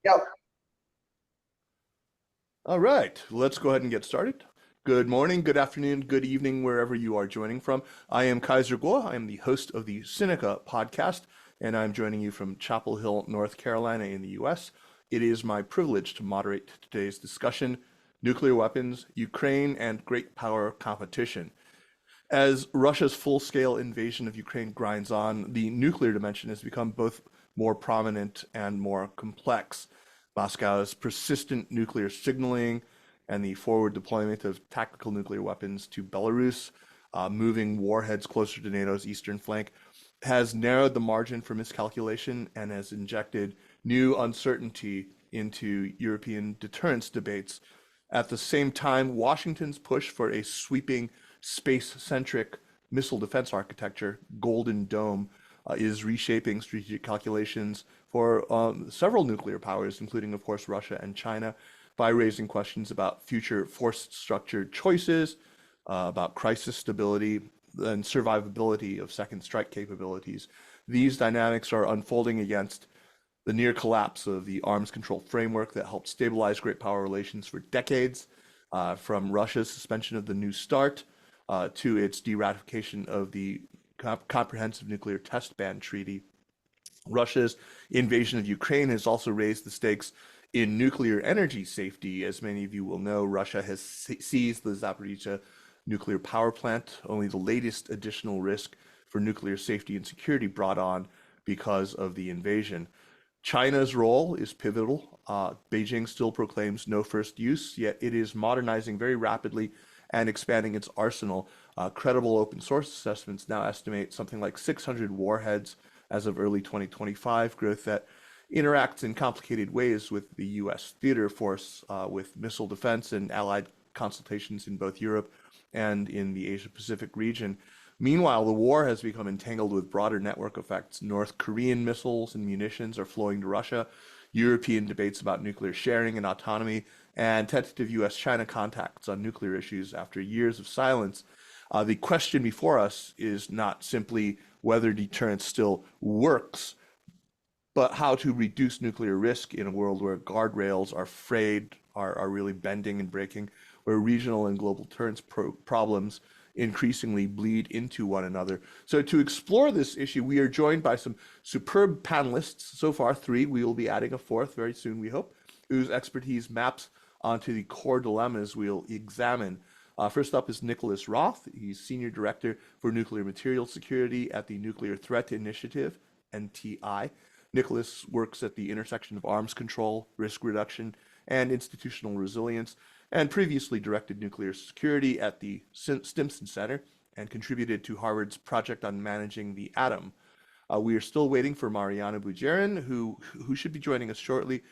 Yep. All right, let's go ahead and get started. Good morning, good afternoon, good evening, wherever you are joining from. I am Kaiser Guo. I am the host of the Sinica podcast, and I'm joining you from Chapel Hill, North Carolina, in the US. It is my privilege to moderate today's discussion: nuclear weapons, Ukraine, and great power competition. As Russia's full-scale invasion of Ukraine grinds on, the nuclear dimension has become both more prominent and more complex. Moscow's persistent nuclear signaling and the forward deployment of tactical nuclear weapons to Belarus, moving warheads closer to NATO's eastern flank, has narrowed the margin for miscalculation and has injected new uncertainty into European deterrence debates. At the same time, Washington's push for a sweeping space-centric missile defense architecture, Golden Dome, is reshaping strategic calculations for several nuclear powers, including, of course, Russia and China, by raising questions about future force structure choices, about crisis stability, and survivability of second strike capabilities. These dynamics are unfolding against the near collapse of the arms control framework that helped stabilize great power relations for decades, from Russia's suspension of the New START to its de-ratification of the Comprehensive Nuclear Test Ban Treaty. Russia's invasion of Ukraine has also raised the stakes in nuclear energy safety. As many of you will know, Russia has seized the Zaporizhzhia nuclear power plant, only the latest additional risk for nuclear safety and security brought on because of the invasion. China's role is pivotal. Beijing still proclaims no first use, yet it is modernizing very rapidly and expanding its arsenal. Credible open source assessments now estimate something like 600 warheads as of early 2025, growth that interacts in complicated ways with the US theater force, with missile defense and allied consultations in both Europe and in the Asia Pacific region. Meanwhile, the war has become entangled with broader network effects. North Korean missiles and munitions are flowing to Russia, European debates about nuclear sharing and autonomy, and tentative US China contacts on nuclear issues after years of silence. The question before us is not simply whether deterrence still works, but how to reduce nuclear risk in a world where guardrails are frayed, are really bending and breaking, where regional and global deterrence problems increasingly bleed into one another. So to explore this issue, we are joined by some superb panelists. So far, three. We will be adding a fourth very soon, we hope, whose expertise maps onto the core dilemmas we'll examine. First up is Nicholas Roth. He's Senior Director for Nuclear Materials Security at the Nuclear Threat Initiative, NTI. Nicholas works at the intersection of arms control, risk reduction, and institutional resilience, and previously directed nuclear security at the Stimson Center and contributed to Harvard's project on managing the atom. We are still waiting for Mariana Bujerin, who should be joining us shortly.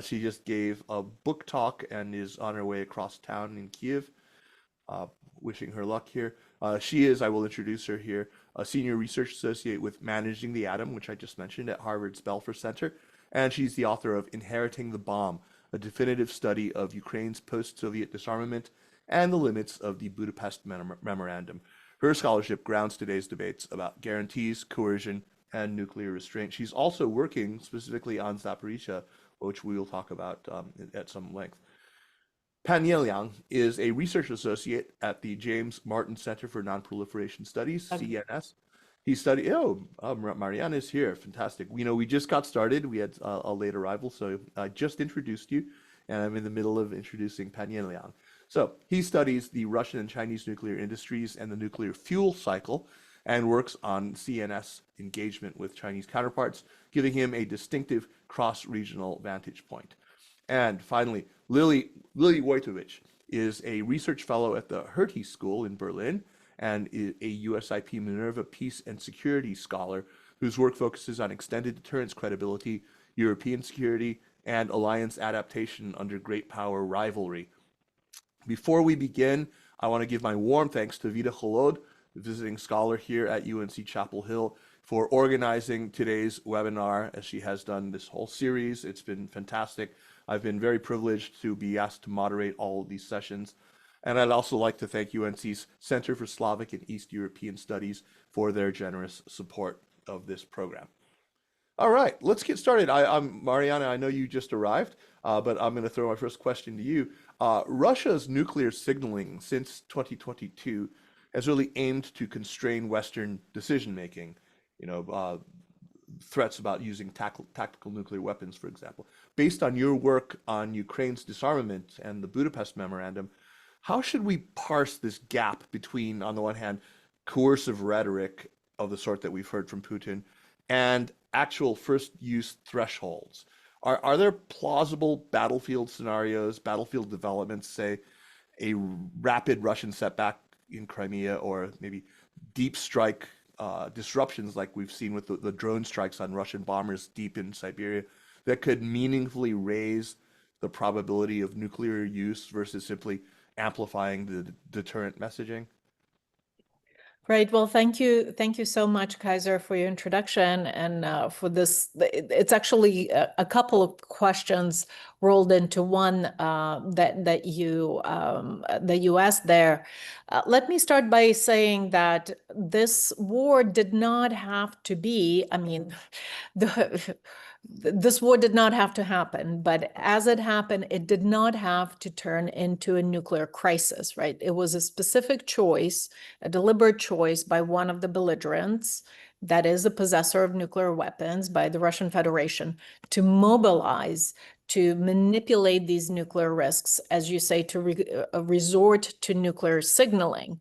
She just gave a book talk and is on her way across town in Kiev. Uh, Wishing her luck here. She is, I will introduce her here, a senior research associate with Managing the Atom, which I just mentioned, at Harvard's Belfer Center. And she's the author of Inheriting the Bomb, a definitive study of Ukraine's post-Soviet disarmament and the limits of the Budapest Memorandum. Her scholarship grounds today's debates about guarantees, coercion, and nuclear restraint. She's also working specifically on Zaporizhzhia, which we will talk about at some length. Pan Liang is a research associate at the James Martin Center for Nonproliferation Studies, CNS. He studied, Mariana is here. Fantastic. We just got started. We had a late arrival, so I just introduced you, and I'm in the middle of introducing Pan Liang. So he studies the Russian and Chinese nuclear industries and the nuclear fuel cycle and works on CNS engagement with Chinese counterparts, giving him a distinctive cross-regional vantage point. And finally, Lily Wojtowicz is a research fellow at the Hertie School in Berlin and a USIP Minerva Peace and Security Scholar whose work focuses on extended deterrence credibility, European security, and alliance adaptation under great power rivalry. Before we begin, I want to give my warm thanks to Vida Holod, visiting scholar here at UNC Chapel Hill, for organizing today's webinar, as she has done this whole series. It's been fantastic. I've been very privileged to be asked to moderate all of these sessions. And I'd also like to thank UNC's Center for Slavic and East European Studies for their generous support of this program. All right, let's get started. I'm Mariana. I know you just arrived, but I'm going to throw my first question to you. Russia's nuclear signaling since 2022 has really aimed to constrain Western decision making. You know, threats about using tactical nuclear weapons, for example. Based on your work on Ukraine's disarmament and the Budapest Memorandum, how should we parse this gap between, on the one hand, coercive rhetoric of the sort that we've heard from Putin and actual first use thresholds? Are there plausible battlefield scenarios, battlefield developments, say a rapid Russian setback in Crimea, or maybe deep strike disruptions like we've seen with the drone strikes on Russian bombers deep in Siberia, that could meaningfully raise the probability of nuclear use versus simply amplifying the deterrent messaging? Right. Well, thank you so much, Kaiser, for your introduction and for this. It's actually a couple of questions rolled into one that you asked there. Let me start by saying that this war did not have to be. I mean, the this war did not have to happen, but as it happened, it did not have to turn into a nuclear crisis, right? It was a specific choice, a deliberate choice by one of the belligerents, that is a possessor of nuclear weapons, by the Russian Federation, to mobilize, to manipulate these nuclear risks, as you say, to resort to nuclear signaling.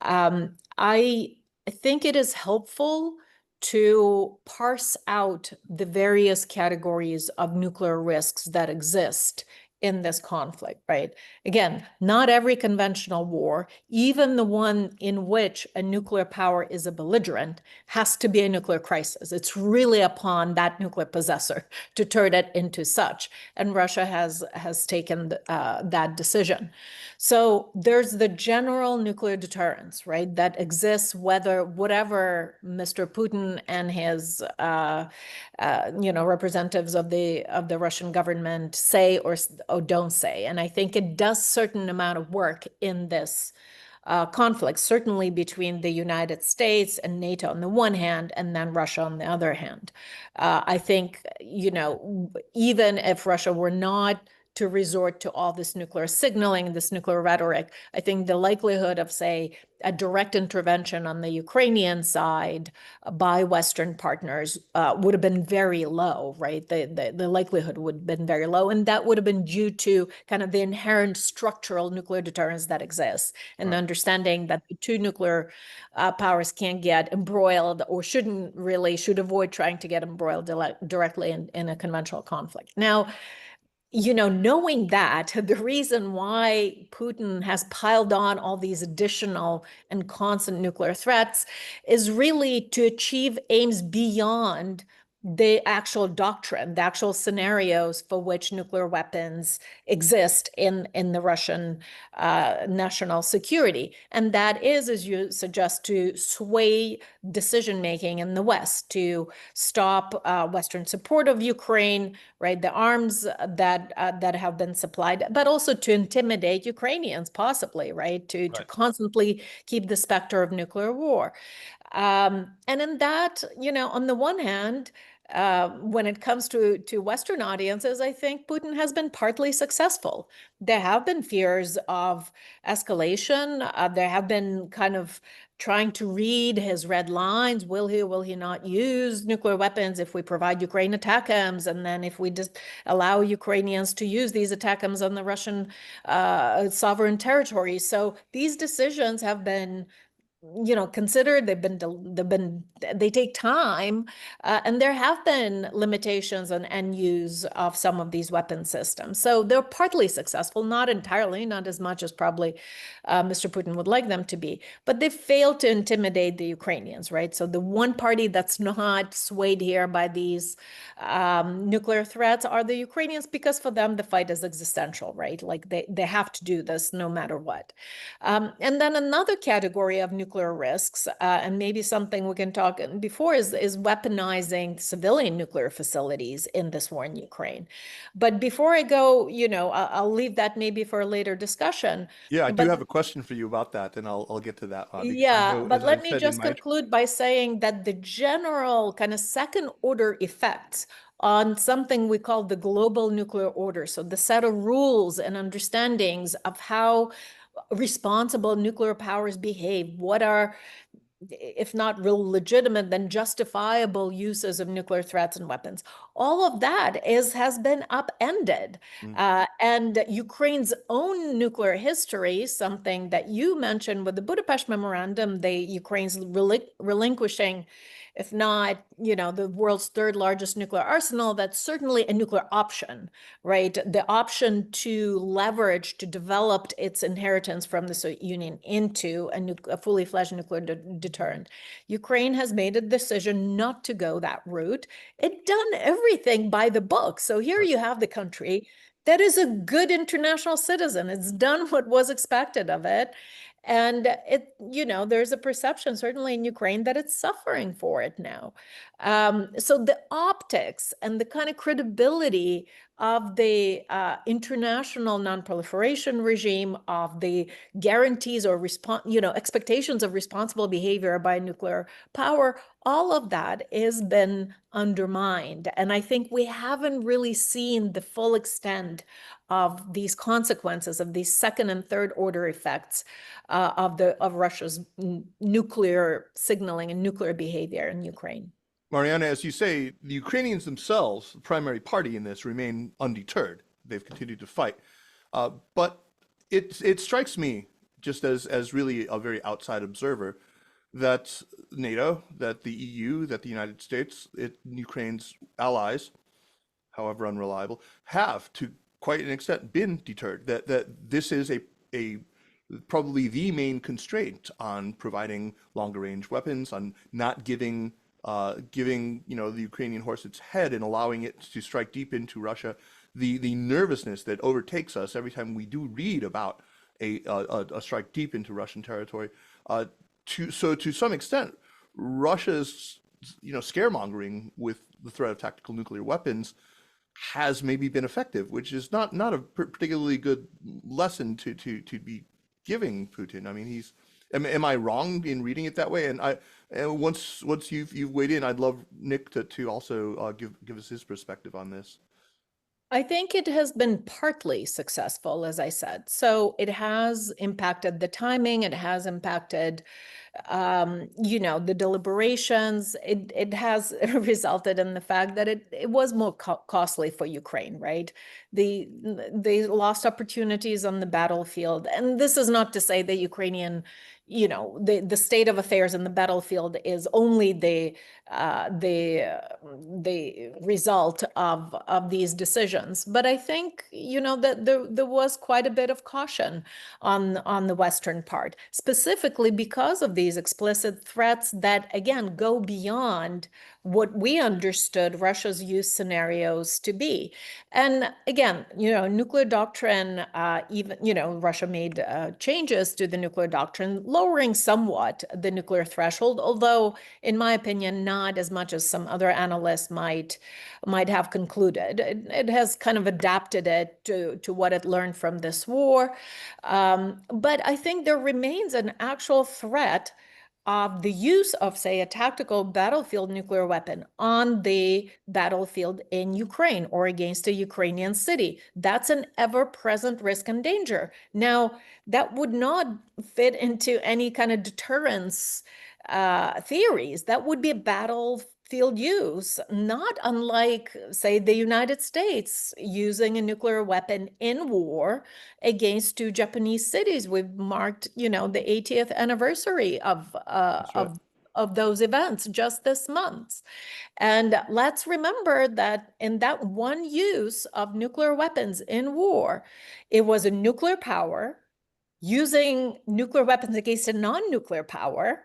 I think it is helpful to parse out the various categories of nuclear risks that exist in this conflict, right? Again, not every conventional war, even the one in which a nuclear power is a belligerent, has to be a nuclear crisis. It's really upon that nuclear possessor to turn it into such. And Russia has taken that decision. So there's the general nuclear deterrence, right, that exists whatever Mr. Putin and his representatives of the Russian government say or don't say. And I think it does certain amount of work in this conflict, certainly between the United States and NATO on the one hand, and then Russia on the other hand. I think, even if Russia were not to resort to all this nuclear signaling, this nuclear rhetoric, I think the likelihood of, say, a direct intervention on the Ukrainian side by Western partners would have been very low, right? The likelihood would have been very low. And that would have been due to kind of the inherent structural nuclear deterrence that exists, and the understanding that the two nuclear powers can't get embroiled, or should avoid trying to get embroiled directly in a conventional conflict. Now, knowing that, the reason why Putin has piled on all these additional and constant nuclear threats is really to achieve aims beyond the actual doctrine, the actual scenarios for which nuclear weapons exist in the Russian national security. And that is, as you suggest, to sway decision-making in the West, to stop Western support of Ukraine, right, the arms that have been supplied, but also to intimidate Ukrainians, possibly, right, to constantly keep the specter of nuclear war. And in that, on the one hand, when it comes to Western audiences, I think Putin has been partly successful. There have been fears of escalation. There have been kind of trying to read his red lines. Will he not use nuclear weapons if we provide Ukraine ATACMS? And then if we just allow Ukrainians to use these ATACMS on the Russian sovereign territory. So these decisions have been considered. They take time, and there have been limitations on end use of some of these weapon systems. So they're partly successful, not entirely, not as much as probably Mr. Putin would like them to be, but they failed to intimidate the Ukrainians, right? So the one party that's not swayed here by these nuclear threats are the Ukrainians, because for them the fight is existential, right? Like they have to do this no matter what. And then another category of nuclear nuclear risks, and maybe something we can talk before is weaponizing civilian nuclear facilities in this war in Ukraine. But before I go, I'll leave that maybe for a later discussion. Yeah, I do But have a question for you about that, and I'll get to that because I yeah, know, but as I let me said in just my conclude by saying that the general kind of second order effects on something we call the global nuclear order, so the set of rules and understandings of how responsible nuclear powers behave, what are, if not real legitimate, then justifiable uses of nuclear threats and weapons. All of that has been upended. Mm. And Ukraine's own nuclear history, something that you mentioned with the Budapest Memorandum, Ukraine's relinquishing, if not, the world's third largest nuclear arsenal, that's certainly a nuclear option, right? The option to leverage, to develop its inheritance from the Soviet Union into a fully fledged nuclear deterrent. Ukraine has made a decision not to go that route. It done everything by the book. So here Right. you have the country that is a good international citizen. It's done what was expected of it. And there's a perception, certainly in Ukraine, that it's suffering for it now. So the optics and the kind of credibility of the international non-proliferation regime, of the guarantees or expectations of responsible behavior by nuclear power, all of that has been undermined. And I think we haven't really seen the full extent of these consequences, of these second and third order effects of Russia's nuclear signaling and nuclear behavior in Ukraine. Mariana, as you say, the Ukrainians themselves, the primary party in this, remain undeterred. They've continued to fight. But it strikes me, just as really a very outside observer, that NATO, that the EU, that the United States, Ukraine's allies, however unreliable, have to quite an extent been deterred. That this is a probably the main constraint on providing longer range weapons, on not giving the Ukrainian horse its head and allowing it to strike deep into Russia. The nervousness that overtakes us every time we do read about a strike deep into Russian territory. To some extent, Russia's scaremongering with the threat of tactical nuclear weapons has maybe been effective, which is not a particularly good lesson to be giving Putin. I mean, am I wrong in reading it that way? And once you've weighed in, I'd love Nick to also give us his perspective on this. I think it has been partly successful, as I said. So it has impacted the timing, it has impacted the deliberations. It has resulted in the fact that it was more costly for Ukraine, right? They lost opportunities on the battlefield. And this is not to say that Ukrainian, the state of affairs in the battlefield is only the result of these decisions. But I think, that there was quite a bit of caution on the Western part, specifically because of these explicit threats that, again, go beyond what we understood Russia's use scenarios to be. And again, nuclear doctrine, even, Russia made changes to the nuclear doctrine, lowering somewhat the nuclear threshold, although, in my opinion, not as much as some other analysts might have concluded. It has kind of adapted it to what it learned from this war. But I think there remains an actual threat of the use of, say, a tactical battlefield nuclear weapon on the battlefield in Ukraine or against a Ukrainian city. That's an ever-present risk and danger. Now, that would not fit into any kind of deterrence theories. That would be a battlefield use, not unlike, say, the United States using a nuclear weapon in war against two Japanese cities. We've marked, the 80th anniversary That's right. of those events just this month. And let's remember that in that one use of nuclear weapons in war, it was a nuclear power using nuclear weapons against a non-nuclear power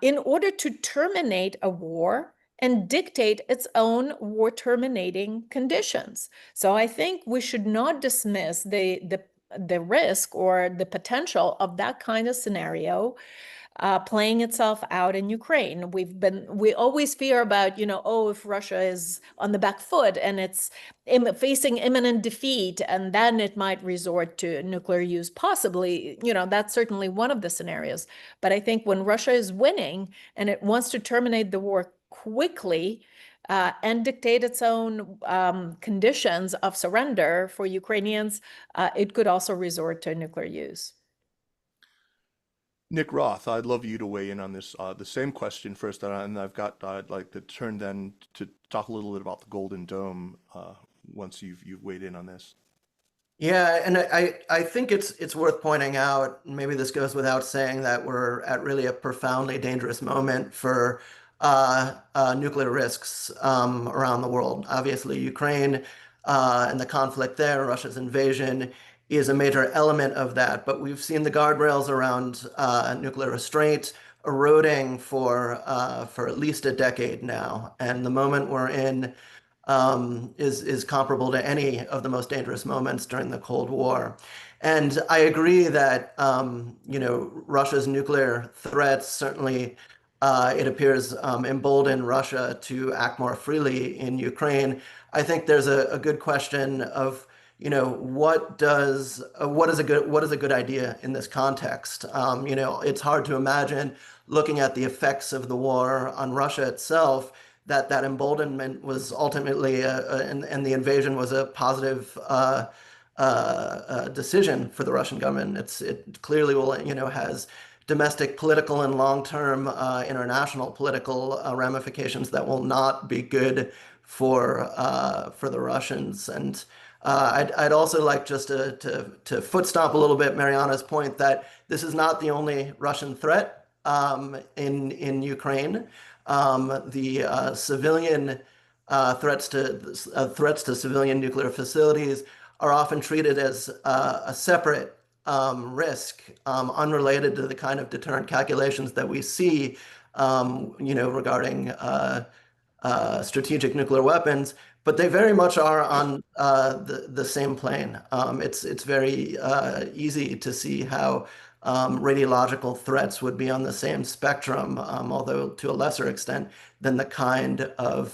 in order to terminate a war and dictate its own war terminating conditions. So I think we should not dismiss the risk or the potential of that kind of scenario playing itself out in Ukraine. We always fear about, oh, if Russia is on the back foot and it's facing imminent defeat, and then it might resort to nuclear use, possibly, that's certainly one of the scenarios. But I think when Russia is winning and it wants to terminate the war quickly, and dictate its own conditions of surrender for Ukrainians, it could also resort to nuclear use. Nick Roth, I'd love you to weigh in on this. The same question first, and I'd like to turn then to talk a little bit about the Golden Dome once you've weighed in on this. Yeah, and I think it's worth pointing out, maybe this goes without saying, that we're at really a profoundly dangerous moment for nuclear risks around the world. Obviously, Ukraine and the conflict there, Russia's invasion, is a major element of that. But we've seen the guardrails around nuclear restraint eroding for at least a decade now, and the moment we're in is comparable to any of the most dangerous moments during the Cold War. And I agree that Russia's nuclear threats certainly it appears embolden Russia to act more freely in Ukraine. I think there's a good question of what is a good idea in this context. It's hard to imagine, looking at the effects of the war on Russia itself, that emboldenment was ultimately and the invasion was a positive decision for the Russian government. It clearly will has domestic political and long-term international political ramifications that will not be good for the Russians. And I'd also like just to foot stomp a little bit Mariana's point that this is not the only Russian threat in Ukraine. The civilian threats to civilian nuclear facilities are often treated as a separate risk, unrelated to the kind of deterrent calculations that we see, regarding strategic nuclear weapons. But they very much are on the same plane. It's very easy to see how radiological threats would be on the same spectrum, although to a lesser extent than the kind of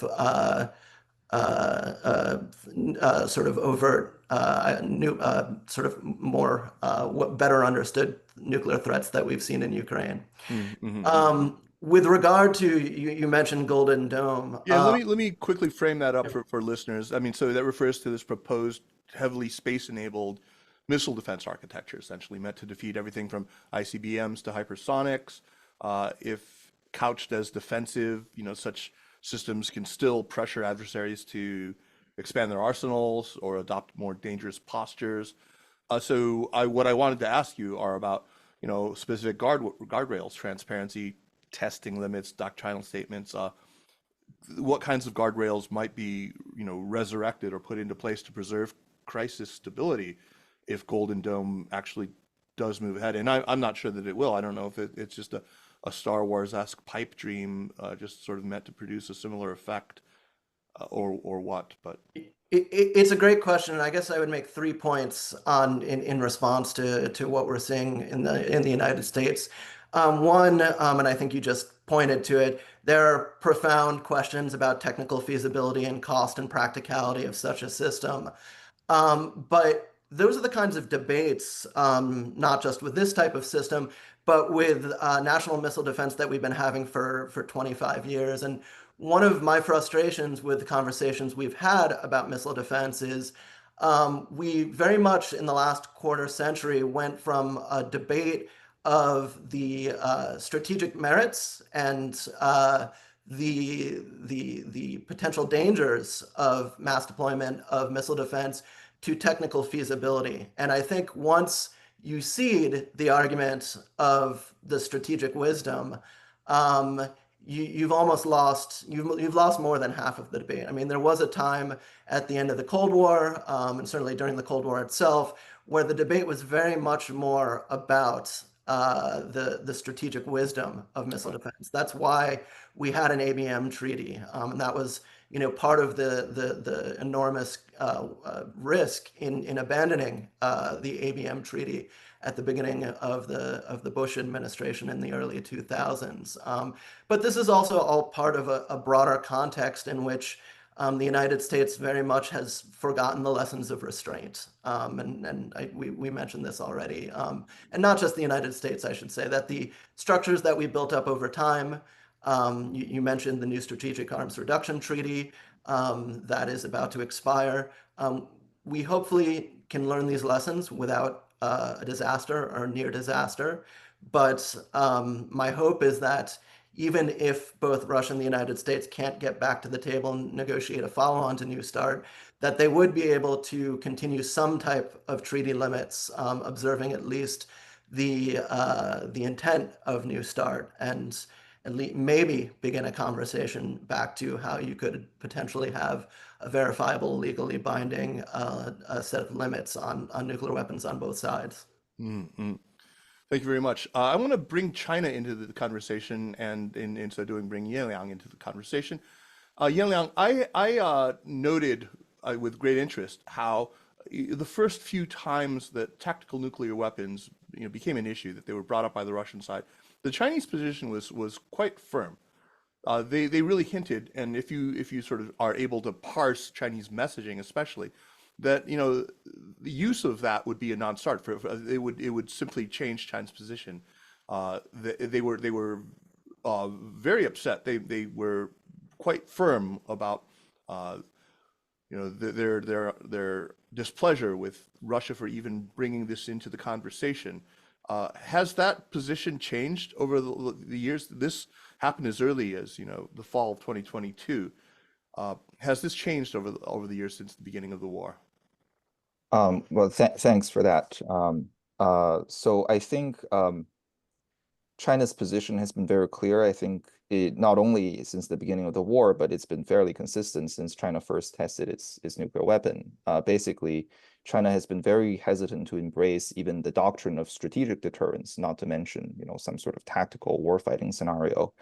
sort of overt, sort of more better understood nuclear threats that we've seen in Ukraine. With regard to you mentioned Golden Dome. Yeah, let me quickly frame that up for listeners. I mean, so that refers to this proposed heavily space-enabled missile defense architecture, essentially meant to defeat everything from ICBMs to hypersonics. If couched as defensive, such systems can still pressure adversaries to expand their arsenals or adopt more dangerous postures. What I wanted to ask you are about, specific guardrails, transparency, testing limits, doctrinal statements. What kinds of guardrails might be, resurrected or put into place to preserve crisis stability if Golden Dome actually does move ahead? And I'm not sure that it will. I don't know if it's just a Star Wars-esque pipe dream, just sort of meant to produce a similar effect, or what. But it's a great question, and I guess I would make 3 points in response to what we're seeing in the United States. One, and I think you just pointed to it, there are profound questions about technical feasibility and cost and practicality of such a system. But those are the kinds of debates, not just with this type of system, but with national missile defense that we've been having for 25 years. And one of my frustrations with the conversations we've had about missile defense is we very much in the last quarter century went from a debate of the strategic merits and the potential dangers of mass deployment of missile defense to technical feasibility. And I think once you cede the argument of the strategic wisdom, you've almost lost you've lost more than half of the debate. I mean, there was a time at the end of the Cold War, and certainly during the Cold War itself, where the debate was very much more about the strategic wisdom of missile defense. That's why we had an ABM treaty, and that was part of the enormous risk in abandoning the ABM treaty at the beginning of the Bush administration in the early 2000s. But this is also all part of a broader context in which the United States very much has forgotten the lessons of restraint. We mentioned this already. And not just the United States, I should say, that the structures that we built up over time, you mentioned the new Strategic Arms Reduction Treaty that is about to expire. We hopefully can learn these lessons without a disaster or near disaster. But my hope is that even if both Russia and the United States can't get back to the table and negotiate a follow-on to New START, that they would be able to continue some type of treaty limits, observing at least the intent of New START, and at least maybe begin a conversation back to how you could potentially have a verifiable, legally binding set of limits on nuclear weapons on both sides. Mm-hmm. Thank you very much. I want to bring China into the conversation, and in so doing, bring Yanliang into the conversation. Yanliang, I noted with great interest how the first few times that tactical nuclear weapons became an issue, that they were brought up by the Russian side, the Chinese position was quite firm. They really hinted, and if you sort of are able to parse Chinese messaging, especially, that the use of that would be a non-start. It would simply change China's position. They were very upset. They were quite firm about their displeasure with Russia for even bringing this into the conversation. Has that position changed over the years? This happened as early as the fall of 2022. Has this changed over the years since the beginning of the war? Well, thanks for that. So I think China's position has been very clear. I think it not only since the beginning of the war, but it's been fairly consistent since China first tested its nuclear weapon. Basically, China has been very hesitant to embrace even the doctrine of strategic deterrence, not to mention some sort of tactical warfighting scenario.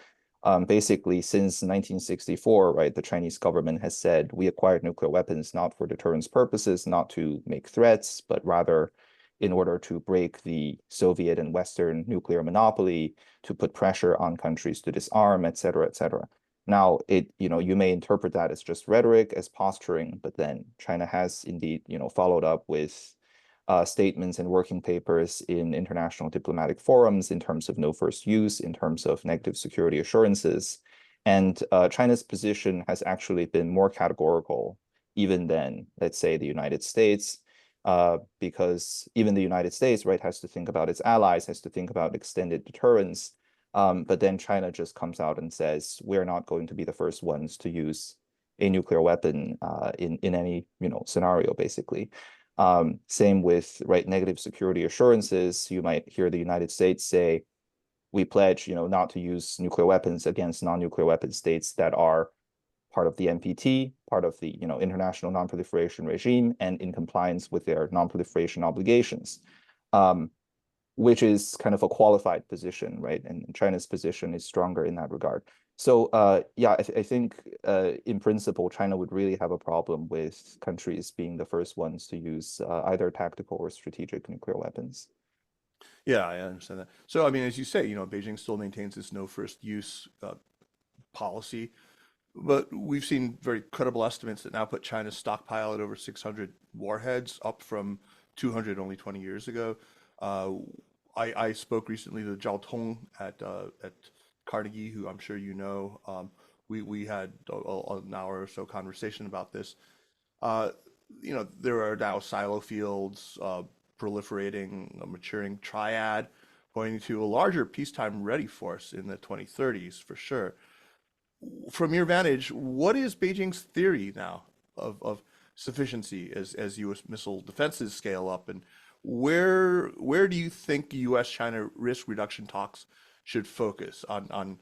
Basically, since 1964, right, the Chinese government has said we acquired nuclear weapons not for deterrence purposes, not to make threats, but rather in order to break the Soviet and Western nuclear monopoly, to put pressure on countries to disarm, et cetera, et cetera. Now, you may interpret that as just rhetoric, as posturing, but then China has indeed, followed up with statements and working papers in international diplomatic forums in terms of no first use, in terms of negative security assurances. And China's position has actually been more categorical even than, let's say, the United States, because even the United States, right, has to think about its allies, has to think about extended deterrence. But then China just comes out and says, we're not going to be the first ones to use a nuclear weapon in any scenario, basically. Same with negative security assurances. You might hear the United States say, we pledge not to use nuclear weapons against non-nuclear weapon states that are part of the NPT, part of the international non-proliferation regime, and in compliance with their non-proliferation obligations, which is kind of a qualified position, right? And China's position is stronger in that regard. So yeah, I think in principle, China would really have a problem with countries being the first ones to use either tactical or strategic nuclear weapons. Yeah, I understand that. So, I mean, as you say, Beijing still maintains this no first use policy, but we've seen very credible estimates that now put China's stockpile at over 600 warheads, up from 200 only 20 years ago. I spoke recently to Zhao Tong at Carnegie, who I'm sure you know. We had an hour or so conversation about this. There are now silo fields, proliferating, a maturing triad, pointing to a larger peacetime ready force in the 2030s for sure. From your vantage, what is Beijing's theory now of sufficiency as U.S. missile defenses scale up, and where do you think U.S.-China risk reduction talks should focus on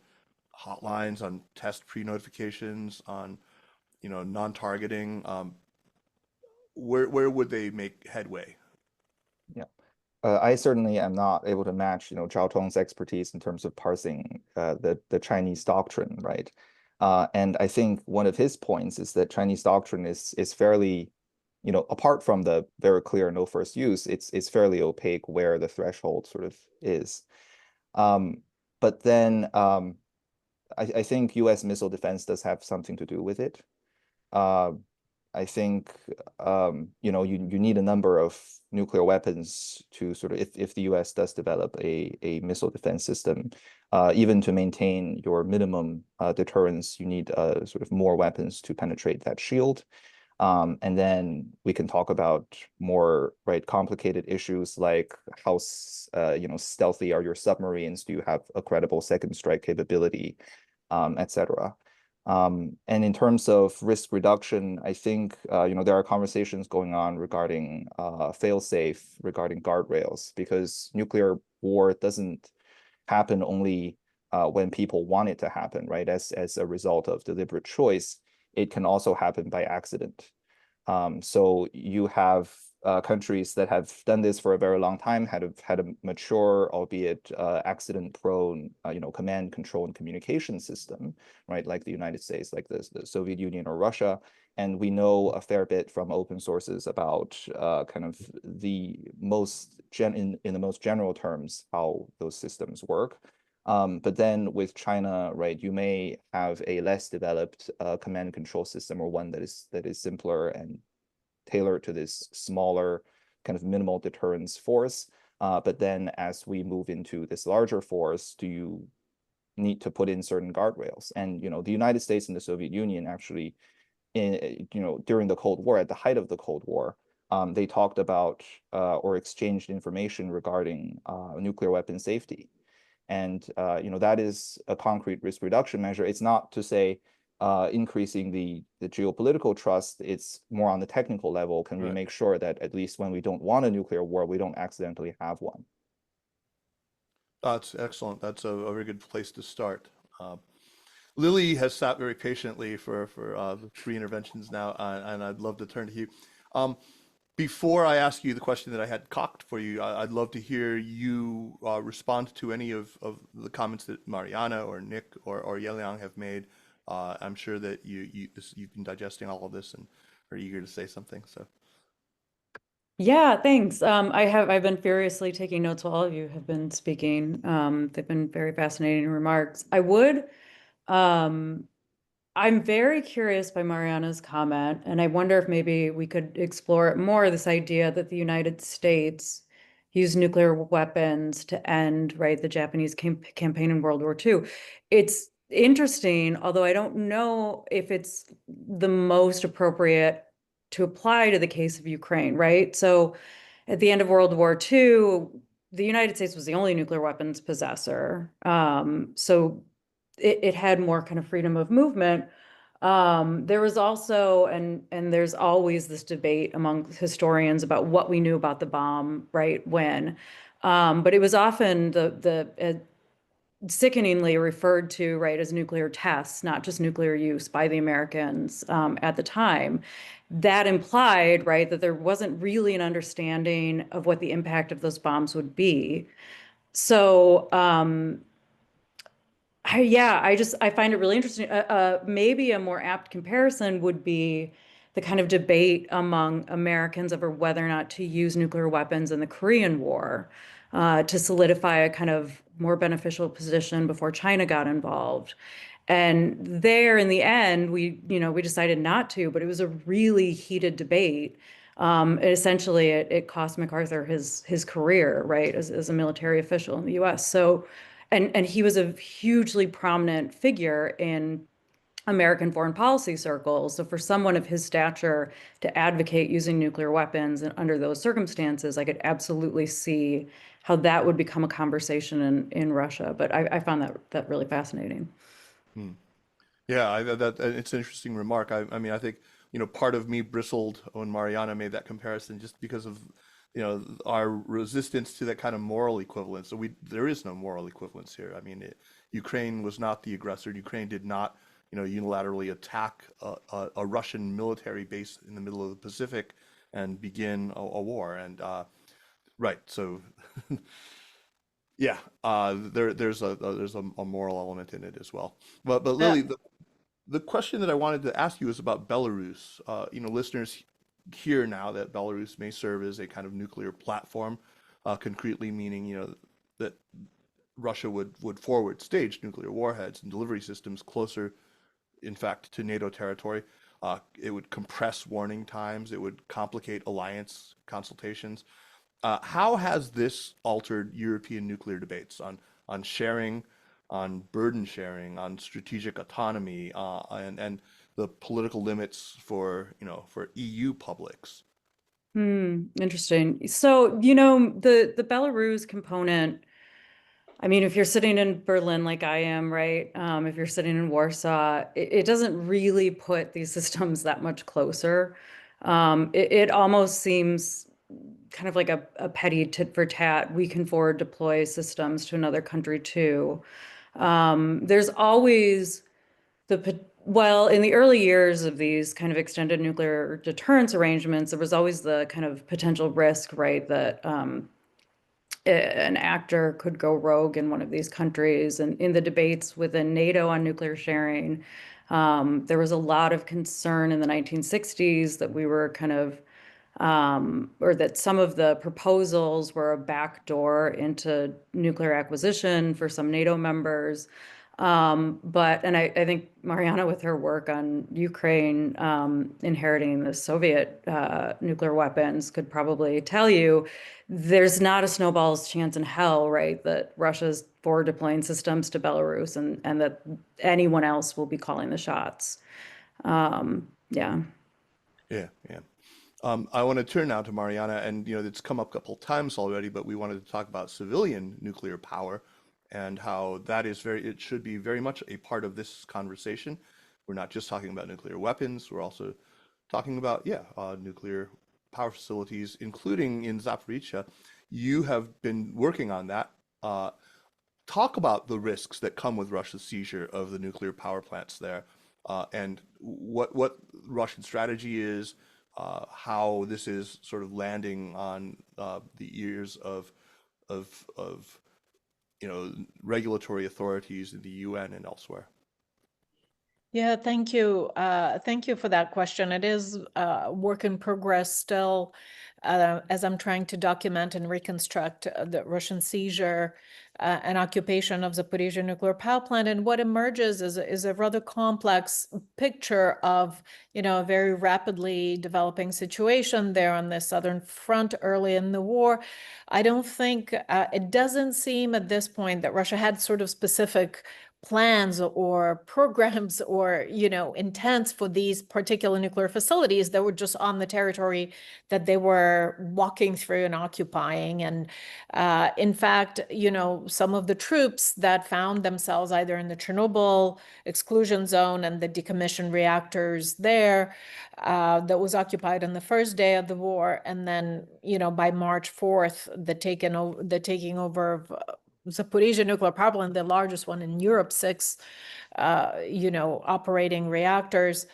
hotlines, on test pre-notifications, on non-targeting? Where would they make headway? Yeah. I certainly am not able to match, Zhao Tong's expertise in terms of parsing the Chinese doctrine, right? And I think one of his points is that Chinese doctrine is fairly, apart from the very clear no first use, it's fairly opaque where the threshold sort of is. But then I think U.S. missile defense does have something to do with it. Uh, I think you need a number of nuclear weapons to sort of if the U.S. does develop a missile defense system, even to maintain your minimum deterrence, you need sort of more weapons to penetrate that shield. And then we can talk about more complicated issues like how stealthy are your submarines? Do you have a credible second strike capability, etc. And in terms of risk reduction, I think there are conversations going on regarding fail-safe, regarding guardrails, because nuclear war doesn't happen only when people want it to happen, right? As a result of deliberate choice, it can also happen by accident. So you have countries that have done this for a very long time, had a mature, albeit accident-prone, command, control, and communication system, right? Like the United States, like the Soviet Union or Russia. And we know a fair bit from open sources about kind of the most in the most general terms how those systems work. But then with China, right, you may have a less developed command and control system, or one that is simpler and tailored to this smaller kind of minimal deterrence force. But then as we move into this larger force, do you need to put in certain guardrails? And the United States and the Soviet Union actually, during the Cold War, at the height of the Cold War, they talked about or exchanged information regarding nuclear weapon safety. And that is a concrete risk reduction measure. It's not to say increasing the geopolitical trust. It's more on the technical level. Can we make sure that at least when we don't want a nuclear war, we don't accidentally have one? That's excellent. That's a very good place to start. Lily has sat very patiently for the three interventions now, and I'd love to turn to you. Before I ask you the question that I had cocked for you, I'd love to hear you respond to any of the comments that Mariana or Nick or Yeliang have made. I'm sure that you've been digesting all of this and are eager to say something. So. Yeah, thanks. I've been furiously taking notes while all of you have been speaking. They've been very fascinating remarks. I'm very curious by Mariana's comment, and I wonder if maybe we could explore it more, this idea that the United States used nuclear weapons to end, right, the Japanese campaign in World War II. It's interesting, although I don't know if it's the most appropriate to apply to the case of Ukraine, right? So at the end of World War II, the United States was the only nuclear weapons possessor. So it had more kind of freedom of movement. There was also, and there's always this debate among historians about what we knew about the bomb, right, when. But it was often sickeningly referred to, right, as nuclear tests, not just nuclear use by the Americans at the time. That implied, right, that there wasn't really an understanding of what the impact of those bombs would be. So, I find it really interesting. Maybe a more apt comparison would be the kind of debate among Americans over whether or not to use nuclear weapons in the Korean War to solidify a kind of more beneficial position before China got involved. And there, in the end, we decided not to, but it was a really heated debate. Essentially, it cost MacArthur his career, right, as a military official in the U.S. So, and he was a hugely prominent figure in American foreign policy circles. So for someone of his stature to advocate using nuclear weapons and under those circumstances, I could absolutely see how that would become a conversation in Russia. But I found that really fascinating. Hmm. Yeah, it's an interesting remark. I mean, I think, part of me bristled when Mariana made that comparison just because of, our resistance to that kind of moral equivalence. So there is no moral equivalence here. I mean, Ukraine was not the aggressor. Ukraine did not, unilaterally attack a Russian military base in the middle of the Pacific and begin a war. And right, so yeah, there's a moral element in it as well. But Lily, the question that I wanted to ask you is about Belarus. Listeners hear now that Belarus may serve as a kind of nuclear platform, concretely meaning, that Russia would forward stage nuclear warheads and delivery systems closer, in fact, to NATO territory. It would compress warning times. It would complicate alliance consultations. How has this altered European nuclear debates on sharing, on burden sharing, on strategic autonomy, and the political limits for EU publics? Interesting. So, the Belarus component, I mean, if you're sitting in Berlin like I am, right? If you're sitting in Warsaw, it doesn't really put these systems that much closer. It almost seems kind of like a petty tit for tat. We can forward deploy systems to another country too. There's always well, in the early years of these kind of extended nuclear deterrence arrangements, there was always the kind of potential risk, right, that an actor could go rogue in one of these countries. And in the debates within NATO on nuclear sharing, there was a lot of concern in the 1960s that we were kind of or that some of the proposals were a backdoor into nuclear acquisition for some NATO members. And I think Mariana, with her work on Ukraine, inheriting the Soviet nuclear weapons, could probably tell you there's not a snowball's chance in hell, right, that Russia's forward deploying systems to Belarus and that anyone else will be calling the shots. Yeah. Yeah, yeah. I want to turn now to Mariana, and it's come up a couple times already, but we wanted to talk about civilian nuclear power and how it should be very much a part of this conversation. We're not just talking about nuclear weapons, we're also talking about, nuclear power facilities, including in Zaporizhzhia. You have been working on that. Talk about the risks that come with Russia's seizure of the nuclear power plants there, and what Russian strategy is, how this is sort of landing on the ears of regulatory authorities in the UN and elsewhere. Yeah, thank you. Thank you for that question. It is work in progress still, as I'm trying to document and reconstruct the Russian seizure and occupation of Zaporizhzhia nuclear power plant. And what emerges is a rather complex picture of, a very rapidly developing situation there on the southern front early in the war. I don't think, it doesn't seem at this point that Russia had sort of specific plans or programs or intents for these particular nuclear facilities that were just on the territory that they were walking through and occupying. And in fact, some of the troops that found themselves either in the Chernobyl exclusion zone and the decommissioned reactors there, that was occupied on the first day of the war, and then by March 4th, the taking over of Zaporizhzhia nuclear power plant, the largest one in Europe, 6, operating reactors.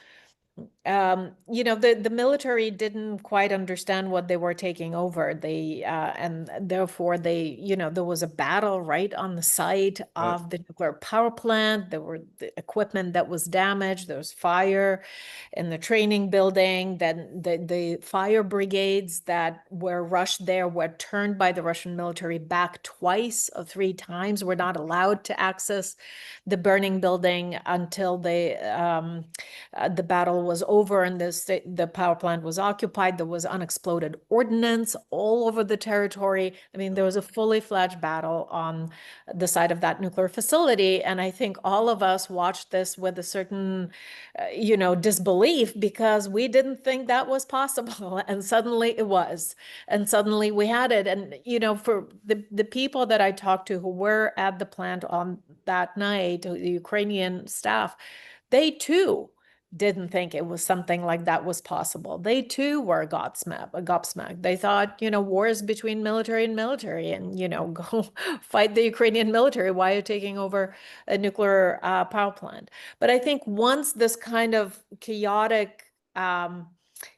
The military didn't quite understand what they were taking over. And therefore there was a battle right on the site of the nuclear power plant. There were the equipment that was damaged. There was fire in the training building. Then the fire brigades that were rushed there were turned by the Russian military back twice or 3 times, were not allowed to access the burning building until the battle was over and the power plant was occupied. There was unexploded ordnance all over the territory. I mean, there was a fully fledged battle on the side of that nuclear facility. And I think all of us watched this with a certain, disbelief, because we didn't think that was possible. And suddenly it was. And suddenly we had it. And, for the people that I talked to who were at the plant on that night, the Ukrainian staff, they too didn't think it was something like that was possible. They too were gobsmacked. They thought, wars between military and military, and, go fight the Ukrainian military. Why are you taking over a nuclear power plant? But I think once this kind of chaotic,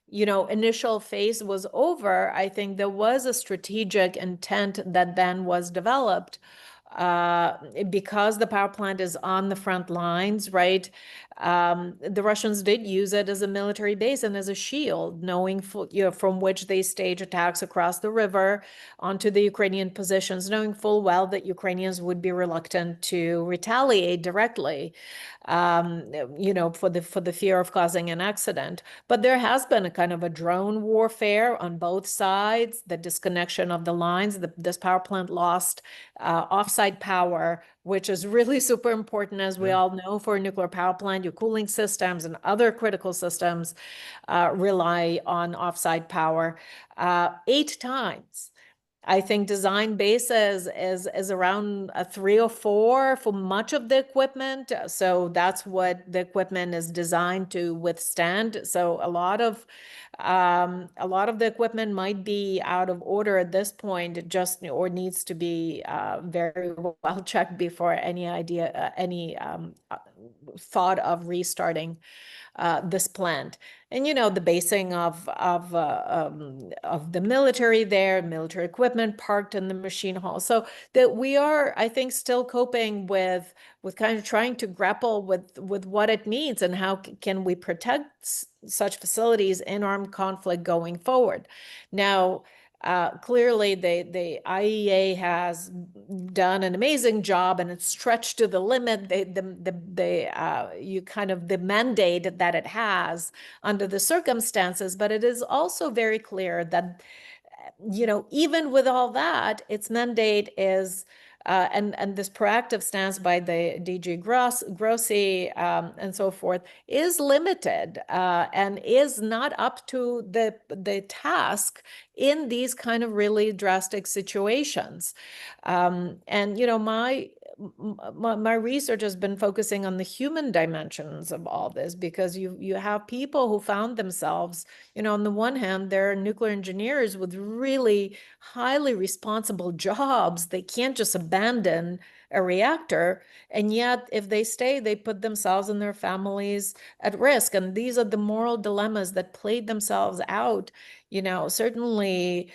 initial phase was over, I think there was a strategic intent that then was developed because the power plant is on the front lines, right? The Russians did use it as a military base and as a shield, knowing from which they stage attacks across the river onto the Ukrainian positions, knowing full well that Ukrainians would be reluctant to retaliate directly, for the fear of causing an accident. But there has been a kind of a drone warfare on both sides, the disconnection of the lines. This power plant lost offsite power, which is really super important, as we all know, for a nuclear power plant. Your cooling systems and other critical systems rely on offsite power 8 times. I think design basis is around 3 or 4 for much of the equipment. So that's what the equipment is designed to withstand. So a lot of the equipment might be out of order at this point, or needs to be very well checked before any thought of restarting this plant. And the basing of the military there, military equipment parked in the machine hall. So that we are, I think, still coping with kind of trying to grapple with what it means and how can we protect such facilities in armed conflict going forward. Now, clearly, the IEA has done an amazing job, and it's stretched to the limit. The mandate that it has under the circumstances, but it is also very clear that, even with all that, its mandate is. And this proactive stance by the DG Grossi and so forth is limited and is not up to the task in these kind of really drastic situations. And my research has been focusing on the human dimensions of all this, because you have people who found themselves, on the one hand, they're nuclear engineers with really highly responsible jobs. They can't just abandon a reactor, and yet if they stay, they put themselves and their families at risk. And these are the moral dilemmas that played themselves out, certainly,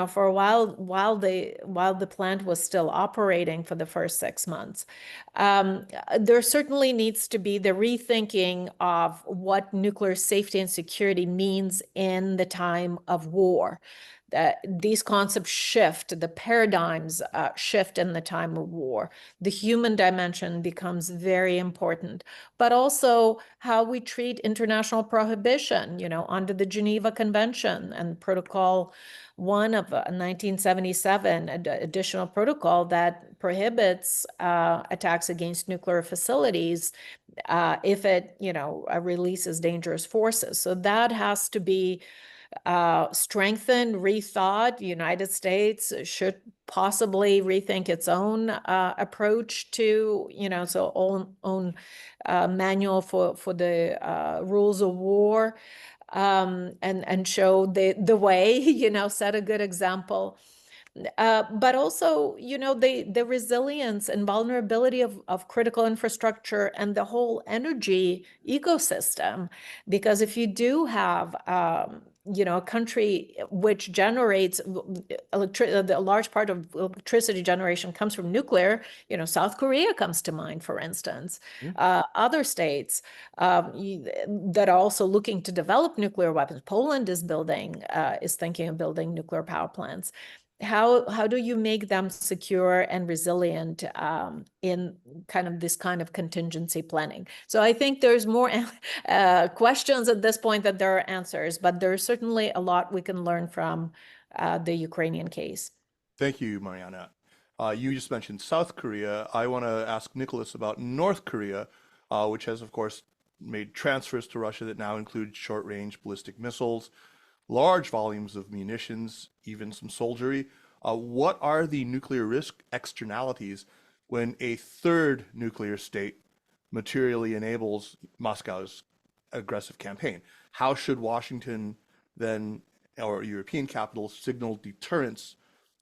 for a while the plant was still operating for the first 6 months. There certainly needs to be the rethinking of what nuclear safety and security means in the time of war. These concepts shift, the paradigms shift in the time of war. The human dimension becomes very important, but also how we treat international prohibition, under the Geneva Convention and Protocol 1 of 1977, additional protocol that prohibits attacks against nuclear facilities if it, releases dangerous forces. So that has to be strengthened, rethought. The United States should possibly rethink its own approach to, own manual for the rules of war, and show the way, set a good example. But also, the resilience and vulnerability of critical infrastructure and the whole energy ecosystem. Because if you do have, a country which generates electricity, a large part of electricity generation comes from nuclear, South Korea comes to mind, for instance. Other states that are also looking to develop nuclear weapons. Poland is thinking of building nuclear power plants. How do you make them secure and resilient in kind of this kind of contingency planning? So I think there's more questions at this point than there are answers, but there's certainly a lot we can learn from the Ukrainian case. Thank you, Mariana. You just mentioned South Korea. I want to ask Nicholas about North Korea, which has, of course, made transfers to Russia that now include short-range ballistic missiles, large volumes of munitions, even some soldiery. What are the nuclear risk externalities when a third nuclear state materially enables Moscow's aggressive campaign? How should Washington then, or European capitals, signal deterrence,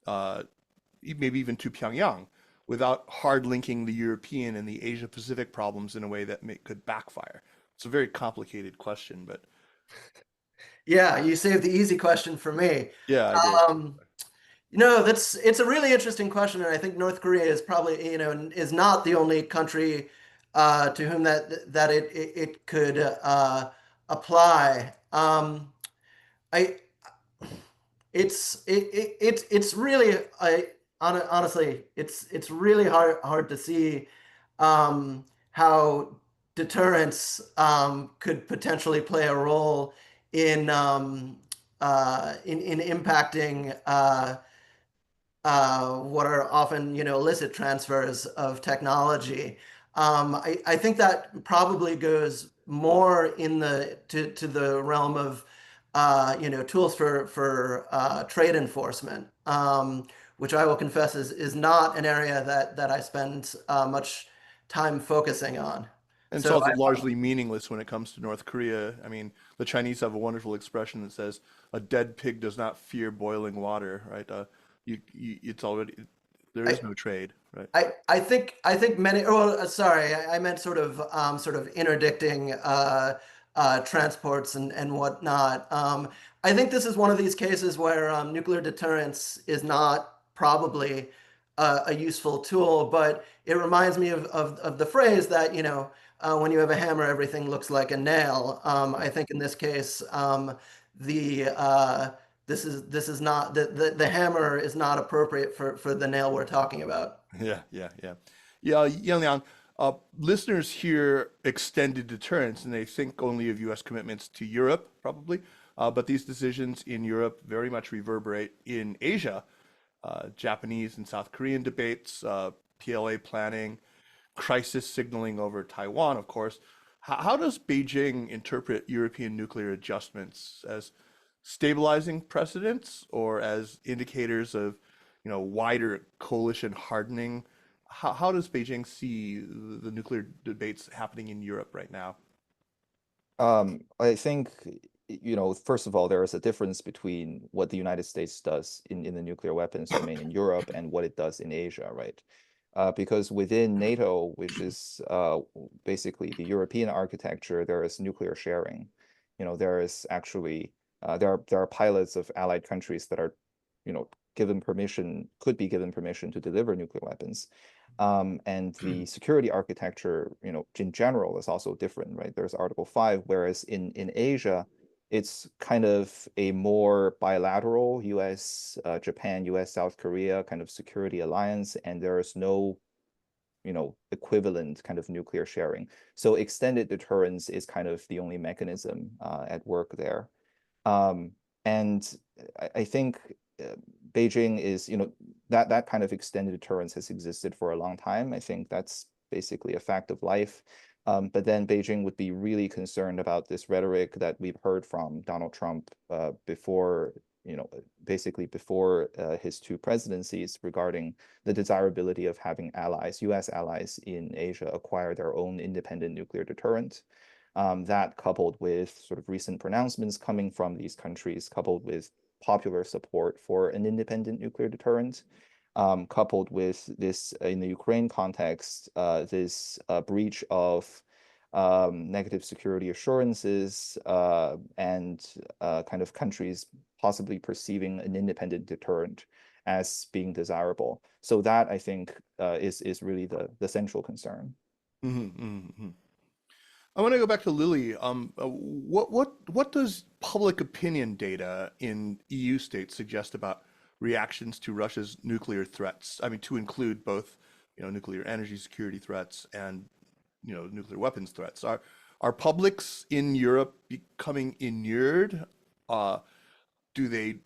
maybe even to Pyongyang, without hard linking the European and the Asia Pacific problems in a way that could backfire? It's a very complicated question, but Yeah, you saved the easy question for me. yeah, I did. It's a really interesting question, and I think North Korea is probably, is not the only country to whom that it could apply. I it's really honestly it's really hard to see how deterrence could potentially play a role in in impacting what are often, illicit transfers of technology. I think that probably goes more in to the realm of tools for trade enforcement, which I will confess is not an area that I spend much time focusing on. And it's So also largely meaningless when it comes to North Korea. I mean, the Chinese have a wonderful expression that says, "A dead pig does not fear boiling water," right? It's already there I, is no trade, right? I think many. Oh, sorry, I meant sort of interdicting transports and whatnot. I think this is one of these cases where nuclear deterrence is not probably a useful tool, but it reminds me of the phrase that when you have a hammer, everything looks like a nail. I think in this case, the this is not the hammer is not appropriate for the nail we're talking about. Yeah. Yang Liang, listeners hear extended deterrence and they think only of U.S. commitments to Europe, probably. But these decisions in Europe very much reverberate in Asia. Japanese and South Korean debates, PLA planning, crisis signaling over Taiwan, of course. How does Beijing interpret European nuclear adjustments as stabilizing precedents or as indicators of, wider coalition hardening? How does Beijing see the nuclear debates happening in Europe right now? I think, first of all, there is a difference between what the United States does in the nuclear weapons domain in Europe and what it does in Asia, right? Because within NATO, which is basically the European architecture, there is nuclear sharing. There is actually there are pilots of allied countries that are, could be given permission to deliver nuclear weapons. And the security architecture, in general is also different, right? There's Article 5, whereas in Asia, it's kind of a more bilateral US, Japan, US, South Korea kind of security alliance, and there is no, equivalent kind of nuclear sharing. So extended deterrence is kind of the only mechanism at work there. And I think Beijing is, that kind of extended deterrence has existed for a long time. I think that's basically a fact of life. But then Beijing would be really concerned about this rhetoric that we've heard from Donald Trump before, basically before his two presidencies regarding the desirability of having allies, US allies in Asia acquire their own independent nuclear deterrent. That coupled with sort of recent pronouncements coming from these countries, coupled with popular support for an independent nuclear deterrent, coupled with this, in the Ukraine context, this breach of negative security assurances and kind of countries possibly perceiving an independent deterrent as being desirable. So that, I think, is really the central concern. Mm-hmm. I want to go back to Lily. What does public opinion data in EU states suggest about reactions to Russia's nuclear threats? I mean, to include both, nuclear energy security threats and, nuclear weapons threats. Are publics in Europe becoming inured? Do they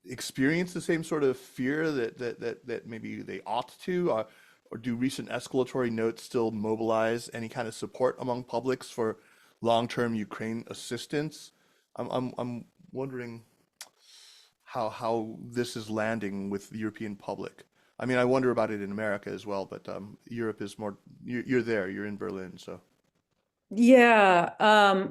experience the same sort of fear that maybe they ought to? Or do recent escalatory notes still mobilize any kind of support among publics for long-term Ukraine assistance? I'm wondering how this is landing with the European public. I mean, I wonder about it in America as well, but Europe is more. You're there. You're in Berlin, so. Yeah.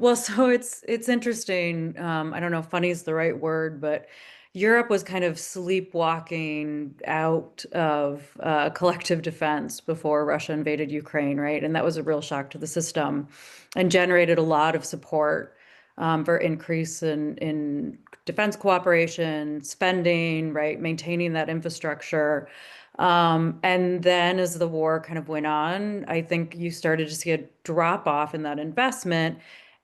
Well, so it's interesting. I don't know if funny is the right word, but Europe was kind of sleepwalking out of collective defense before Russia invaded Ukraine, right? And that was a real shock to the system and generated a lot of support for increase in defense cooperation, spending, right, maintaining that infrastructure. And then as the war kind of went on, I think you started to see a drop off in that investment.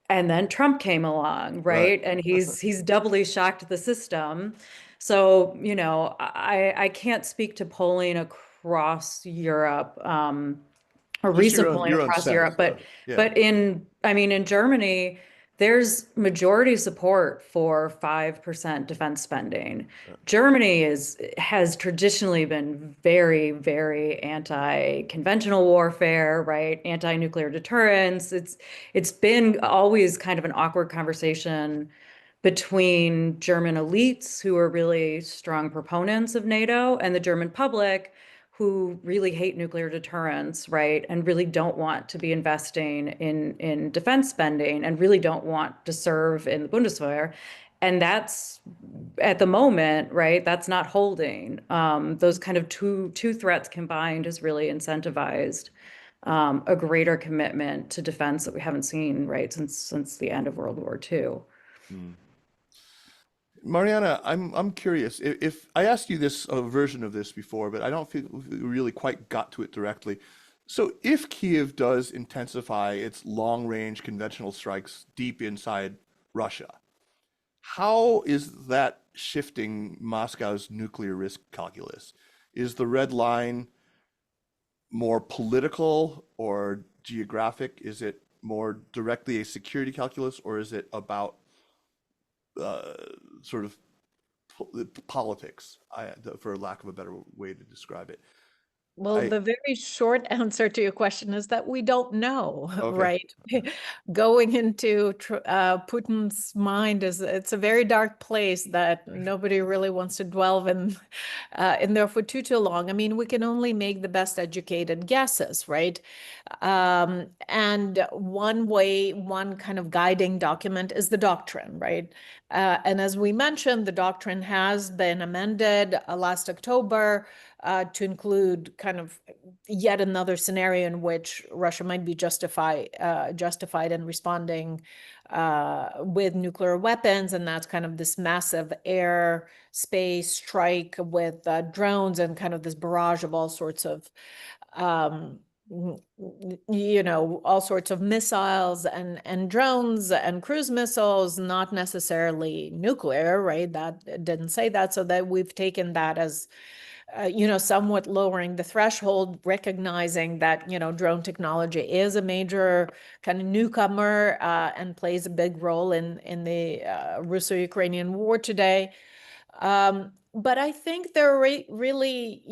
And then Trump came along, right? And he's doubly shocked the system. So, you know, I can't speak to polling across Europe, or Just recent your polling own across sense, Europe, but yeah. in Germany, there's majority support for 5% defense spending. Germany has traditionally been very, very anti-conventional warfare, right? Anti-nuclear deterrence. It's been always kind of an awkward conversation between German elites who are really strong proponents of NATO and the German public who really hate nuclear deterrence, right? And really don't want to be investing in defense spending and really don't want to serve in the Bundeswehr. And that's at the moment, right? That's not holding. Those kind of two threats combined has really incentivized a greater commitment to defense that we haven't seen, right, since the end of World War II. Mariana, I'm curious. If I asked you this a version of this before, but I don't feel we really quite got to it directly. So if Kiev does intensify its long-range conventional strikes deep inside Russia, how is that shifting Moscow's nuclear risk calculus? Is the red line more political or geographic? Is it more directly a security calculus, or is it about sort of politics, for lack of a better way to describe it? Well, the very short answer to your question is that we don't know, Okay. right? Going into Putin's mind it's a very dark place that nobody really wants to dwell in there for too long. I mean, we can only make the best educated guesses, right? And one kind of guiding document is the doctrine, right? And as we mentioned, the doctrine has been amended last October to include kind of yet another scenario in which Russia might be justified in responding with nuclear weapons, and that's kind of this massive air space strike with drones and kind of this barrage of all sorts of all sorts of missiles and drones and cruise missiles, not necessarily nuclear, right? That didn't say that, so that we've taken that as somewhat lowering the threshold, recognizing that, drone technology is a major kind of newcomer and plays a big role in the Russo-Ukrainian war today. But I think they're really,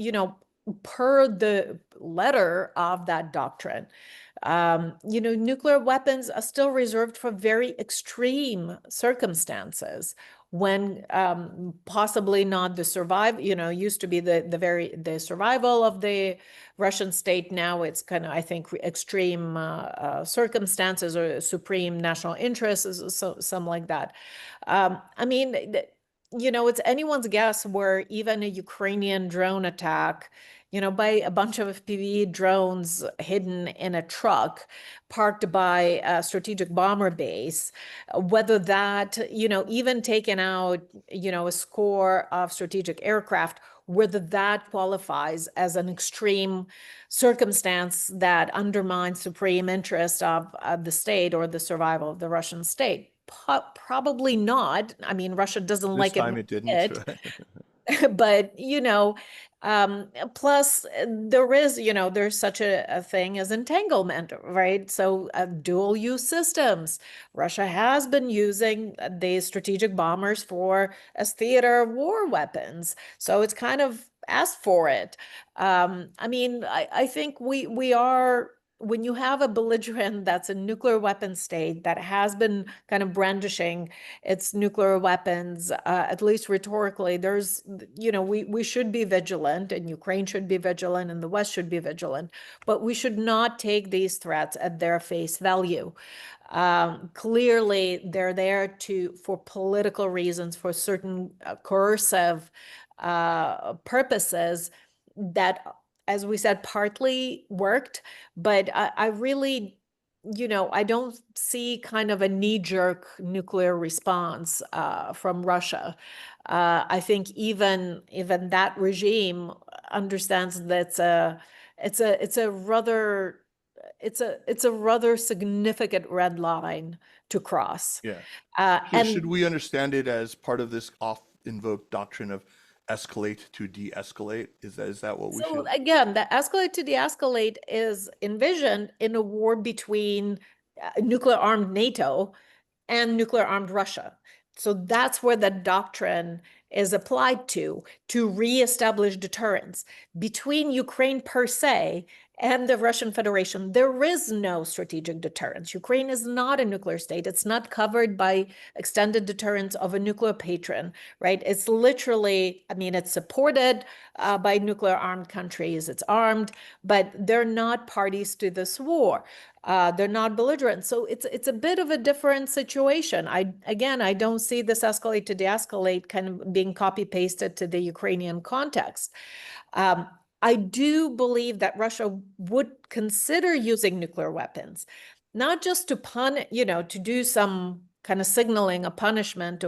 per the letter of that doctrine, nuclear weapons are still reserved for very extreme circumstances when possibly not the used to be the survival of the Russian state. Now it's kind of, I think, extreme circumstances or supreme national interests, so something like that. I mean, it's anyone's guess where even a Ukrainian drone attack, by a bunch of FPV drones hidden in a truck parked by a strategic bomber base, whether that, even taken out, a score of strategic aircraft, whether that qualifies as an extreme circumstance that undermines supreme interest of the state or the survival of the Russian state. Probably not. I mean, Russia doesn't This like time it didn't. but plus there is there's such a thing as entanglement, right? So dual use systems, Russia has been using the strategic bombers as theater of war weapons, so it's kind of asked for it. I mean, I think we are, when you have a belligerent that's a nuclear weapon state that has been kind of brandishing its nuclear weapons, at least rhetorically, there's, we should be vigilant, and Ukraine should be vigilant, and the West should be vigilant, but we should not take these threats at their face value. Clearly, they're there for political reasons, for certain coercive purposes that, as we said, partly worked, but I really, I don't see kind of a knee-jerk nuclear response from Russia. I think even that regime understands that it's a rather significant red line to cross. Yeah. Should And we understand it as part of this oft-invoked doctrine of escalate to de-escalate? Is that what we so should? again, the escalate to de-escalate is envisioned in a war between nuclear-armed NATO and nuclear-armed Russia. So that's where the doctrine is applied to reestablish deterrence. Between Ukraine per se and the Russian Federation, there is no strategic deterrence. Ukraine is not a nuclear state. It's not covered by extended deterrence of a nuclear patron, right? It's literally, I mean, it's supported by nuclear-armed countries. It's armed, but they're not parties to this war. They're not belligerent. So it's a bit of a different situation. I don't see this escalate to de-escalate kind of being copy-pasted to the Ukrainian context. I do believe that Russia would consider using nuclear weapons, not just to to do some kind of signaling a punishment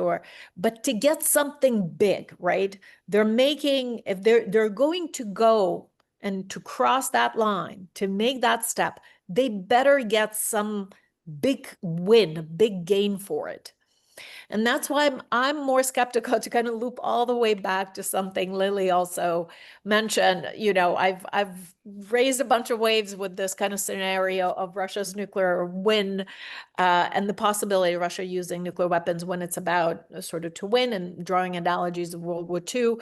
but to get something big, right? If they're going to go and to cross that line, to make that step, they better get some big win, big gain for it. And that's why I'm more skeptical, to kind of loop all the way back to something Lily also mentioned. I've raised a bunch of waves with this kind of scenario of Russia's nuclear win, and the possibility of Russia using nuclear weapons when it's about sort of to win, and drawing analogies of World War II.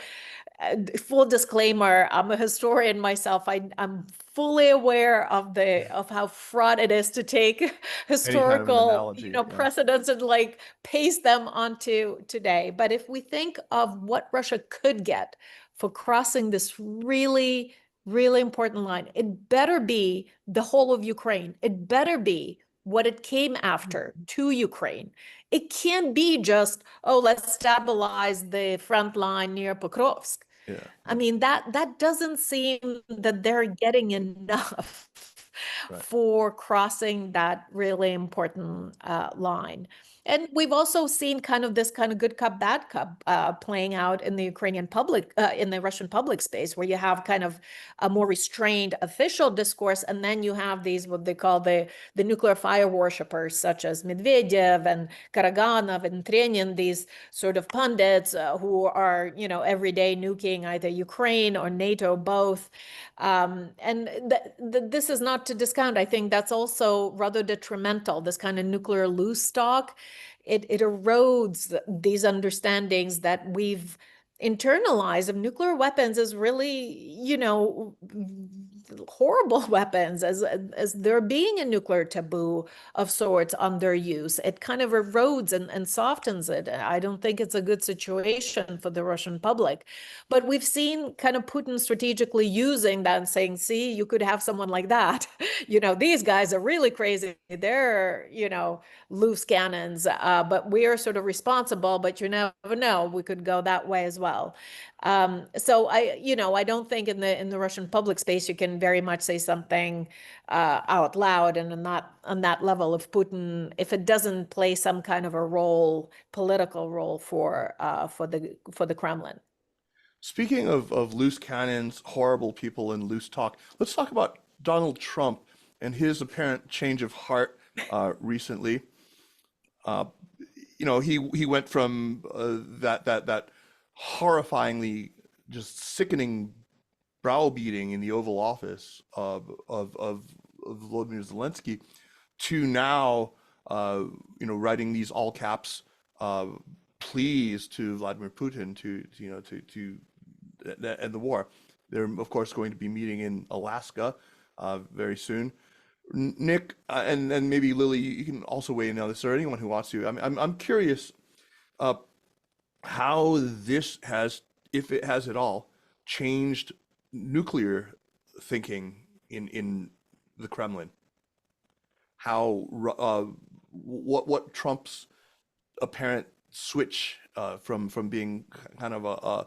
Full disclaimer, I'm a historian myself. I'm fully aware of how fraught it is to take Any kind of an historical, analogy, yeah. precedents and like paste them onto today. But if we think of what Russia could get for crossing this really, really important line, it better be the whole of Ukraine. It better be what it came after to Ukraine. It can't be just, oh, let's stabilize the front line near Pokrovsk. Yeah. I mean, that doesn't seem that they're getting enough Right. for crossing that really important line. And we've also seen kind of this kind of good cop, bad cop playing out in the in the Russian public space, where you have kind of a more restrained official discourse, and then you have these, what they call the nuclear fire worshippers, such as Medvedev and Karaganov and Trenin, these sort of pundits who are, every day nuking either Ukraine or NATO, both. And this is not to discount. I think that's also rather detrimental, this kind of nuclear loose talk. It erodes these understandings that we've internalized of nuclear weapons as really, horrible weapons, as there being a nuclear taboo of sorts on their use. It kind of erodes and softens it. I don't think it's a good situation for the Russian public. But we've seen kind of Putin strategically using that and saying, see, you could have someone like that. These guys are really crazy. They're, loose cannons, but we are sort of responsible, but you never know, we could go that way as well. So I don't think in the Russian public space you can very much say something out loud, and on that level of Putin, if it doesn't play some kind of a role, political role for the Kremlin. Speaking of loose cannons, horrible people, and loose talk, let's talk about Donald Trump and his apparent change of heart recently. He went from that horrifyingly just sickening browbeating in the Oval Office of Volodymyr Zelensky to now, writing these all caps pleas to Vladimir Putin to end the war. They're of course going to be meeting in Alaska very soon. Nick, and maybe Lily, you can also weigh in on this, or anyone who wants to. I'm curious how this has, if it has at all, changed nuclear thinking in the Kremlin. How what Trump's apparent switch from being kind of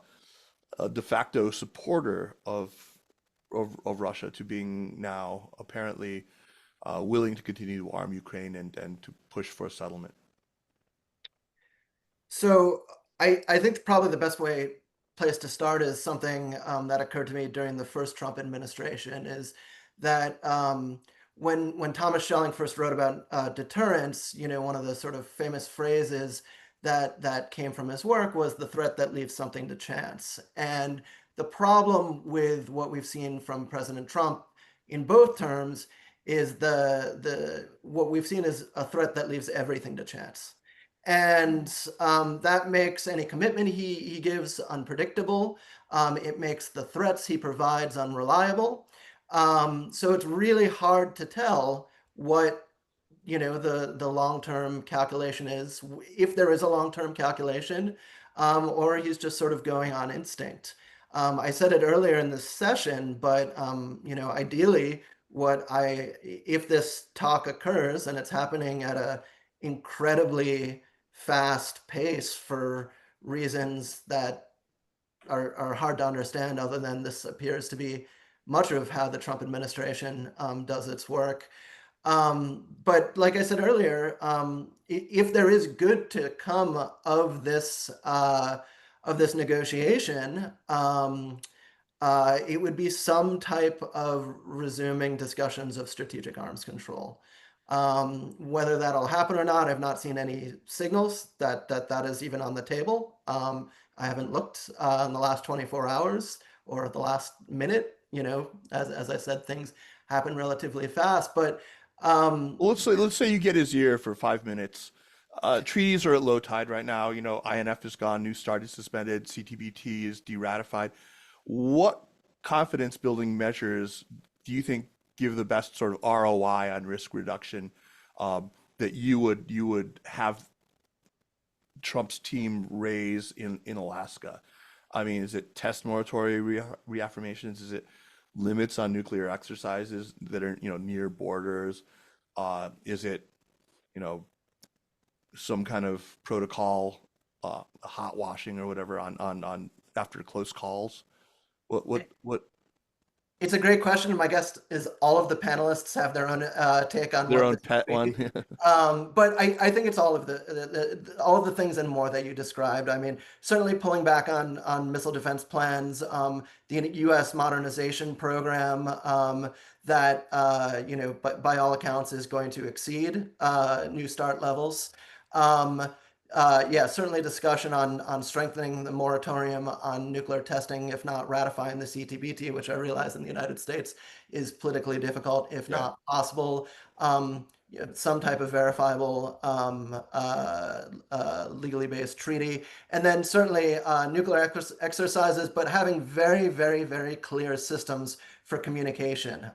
a de facto supporter of Russia to being now apparently willing to continue to arm Ukraine and to push for a settlement? So I think probably the best place to start is something that occurred to me during the first Trump administration is that when Thomas Schelling first wrote about deterrence, one of the sort of famous phrases that came from his work was the threat that leaves something to chance. And the problem with what we've seen from President Trump in both terms is the what we've seen is a threat that leaves everything to chance. And that makes any commitment he gives unpredictable. It makes the threats he provides unreliable. So it's really hard to tell what the long-term calculation is, if there is a long-term calculation, or he's just sort of going on instinct. I said it earlier in this session, but ideally, if this talk occurs and it's happening at a incredibly fast pace for reasons that are hard to understand, other than this appears to be much of how the Trump administration does its work. But like I said earlier, if there is good to come of this negotiation, it would be some type of resuming discussions of strategic arms control. Whether that'll happen or not, I've not seen any signals that is even on the table. I haven't looked in the last 24 hours or the last minute. As I said, things happen relatively fast. But Well, let's say you get his ear for 5 minutes. Treaties are at low tide right now. INF is gone, New START is suspended, CTBT is de-ratified. What confidence building measures do you think give the best sort of ROI on risk reduction that you would have Trump's team raise in Alaska? I mean, is it test moratorium reaffirmations? Is it limits on nuclear exercises that are near borders? Is it some kind of protocol, hot washing or whatever on after close calls? What it's a great question. My guess is all of the panelists have their own take on their what own this pet would be. one? But I think it's all of all of the things and more that you described. I mean, certainly pulling back on missile defense plans, the U.S. modernization program that by all accounts is going to exceed New START levels. Yeah, certainly discussion on strengthening the moratorium on nuclear testing, if not ratifying the CTBT, which I realize in the United States is politically difficult, if Yeah. not possible. Some type of verifiable legally based treaty. And then certainly nuclear exercises, but having very, very, very clear systems for communication.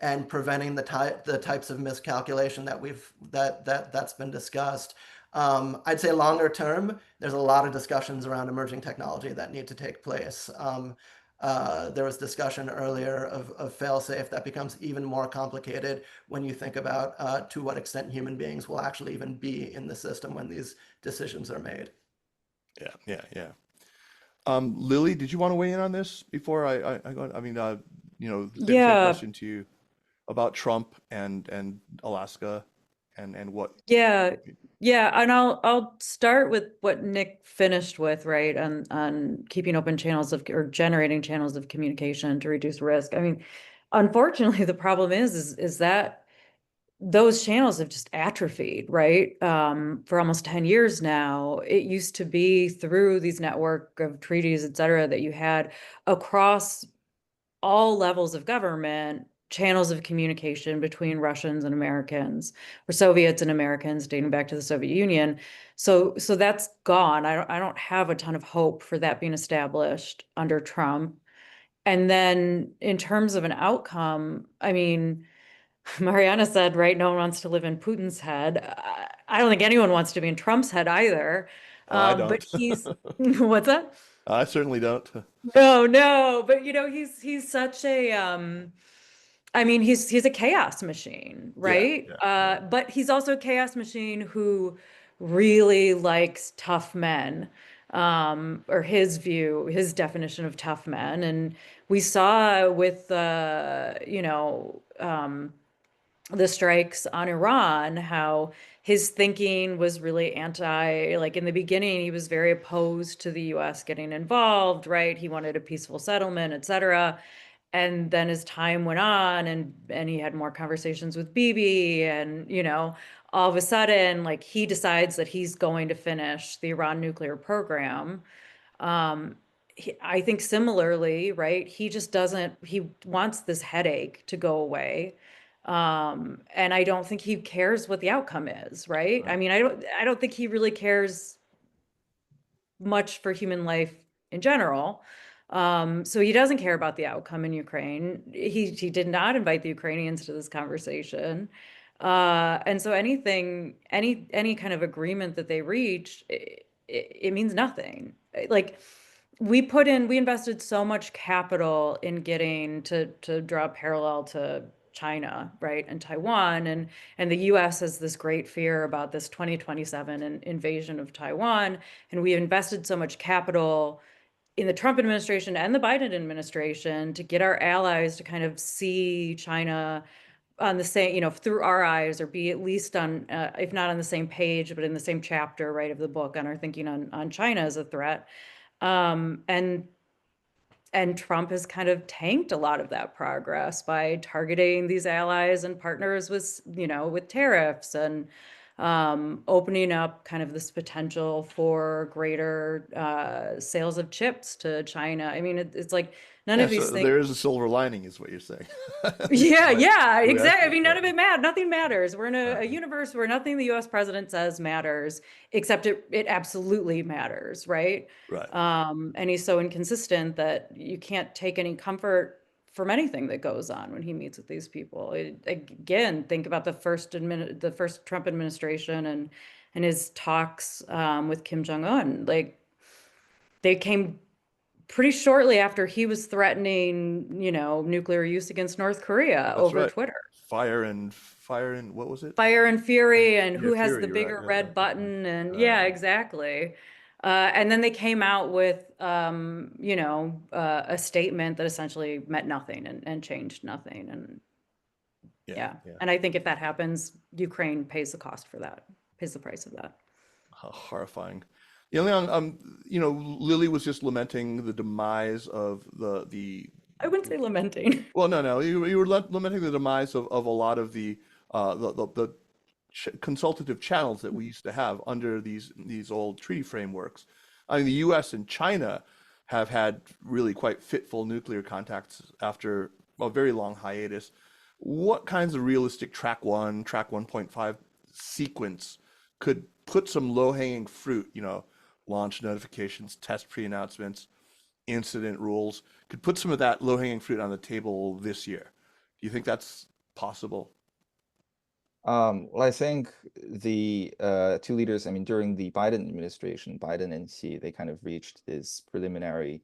And preventing the types of miscalculation that's been discussed. I'd say longer term, there's a lot of discussions around emerging technology that need to take place. There was discussion earlier of fail-safe that becomes even more complicated when you think about to what extent human beings will actually even be in the system when these decisions are made. Yeah. Lily, did you want to weigh in on this before I go? I mean, same Yeah, question to you about Trump and Alaska and what. yeah, yeah. And I'll start with what Nick finished with, right? On keeping open channels or generating channels of communication to reduce risk. I mean, unfortunately, the problem is that those channels have just atrophied, right? For almost 10 years now. It used to be through these network of treaties, et cetera, that you had across all levels of government channels of communication between Russians and Americans, or Soviets and Americans dating back to the Soviet Union. So that's gone. I don't have a ton of hope for that being established under Trump. And then in terms of an outcome, I mean, Mariana said, right, no one wants to live in Putin's head. I don't think anyone wants to be in Trump's head either. I But don't. he's, what's that? I certainly don't. No, but he's such a I mean, he's a chaos machine, Yeah, right? yeah. But he's also a chaos machine who really likes tough men, or his definition of tough men. And we saw with the strikes on Iran, how his thinking was really like in the beginning, he was very opposed to the US getting involved, right? He wanted a peaceful settlement, et cetera. And then as time went on and he had more conversations with Bibi and, all of a sudden, like he decides that he's going to finish the Iran nuclear program. I think similarly, right? He wants this headache to go away. And I don't think he cares what the outcome is, right? I Right. mean, I don't think he really cares much for human life in general. So he doesn't care about the outcome in Ukraine. He did not invite the Ukrainians to this conversation. And so any kind of agreement that they reach, it means nothing. Like we invested so much capital in getting to draw a parallel to China, right, and Taiwan, and the U.S. has this great fear about this 2027 invasion of Taiwan, and we invested so much capital in the Trump administration and the Biden administration to get our allies to kind of see China on the same, through our eyes, or be at least on, if not on the same page, but in the same chapter, right, of the book on our thinking on China as a threat. And Trump has kind of tanked a lot of that progress by targeting these allies and partners with tariffs and opening up kind of this potential for greater sales of chips to China. I mean, it's like none Yeah, of these so things. there is a silver lining, is what you're saying. Yeah, yeah, Right. exactly. I mean, Right. nothing matters. We're in a Right. universe where nothing the US president says matters, except it absolutely matters, right? Right. And he's so inconsistent that you can't take any comfort from anything that goes on when he meets with these people. Again, think about the first Trump administration and his talks with Kim Jong-un. Like they came pretty shortly after he was threatening, nuclear use against North Korea That's over right. Twitter. Fire and what was it? Fire and Fury, and Yeah, who has the Fury, right. bigger Yeah, red button, and right. yeah, exactly. And then they came out with, a statement that essentially meant nothing and changed nothing. And yeah, and I think if that happens, Ukraine pays the cost for that, pays the price of that. How horrifying. Yeah, Leon, Lily was just lamenting the demise of the I wouldn't say lamenting. well, no, you were lamenting the demise of a lot of the consultative channels that we used to have under these old treaty frameworks. I mean, the U.S. and China have had really quite fitful nuclear contacts after a very long hiatus. What kinds of realistic track 1.5 sequence could put some low-hanging fruit, launch notifications, test pre-announcements, incident rules, could put some of that low-hanging fruit on the table this year? Do you think that's possible? Well, I think the two leaders, I mean, during the Biden administration, Biden and Xi, they kind of reached this preliminary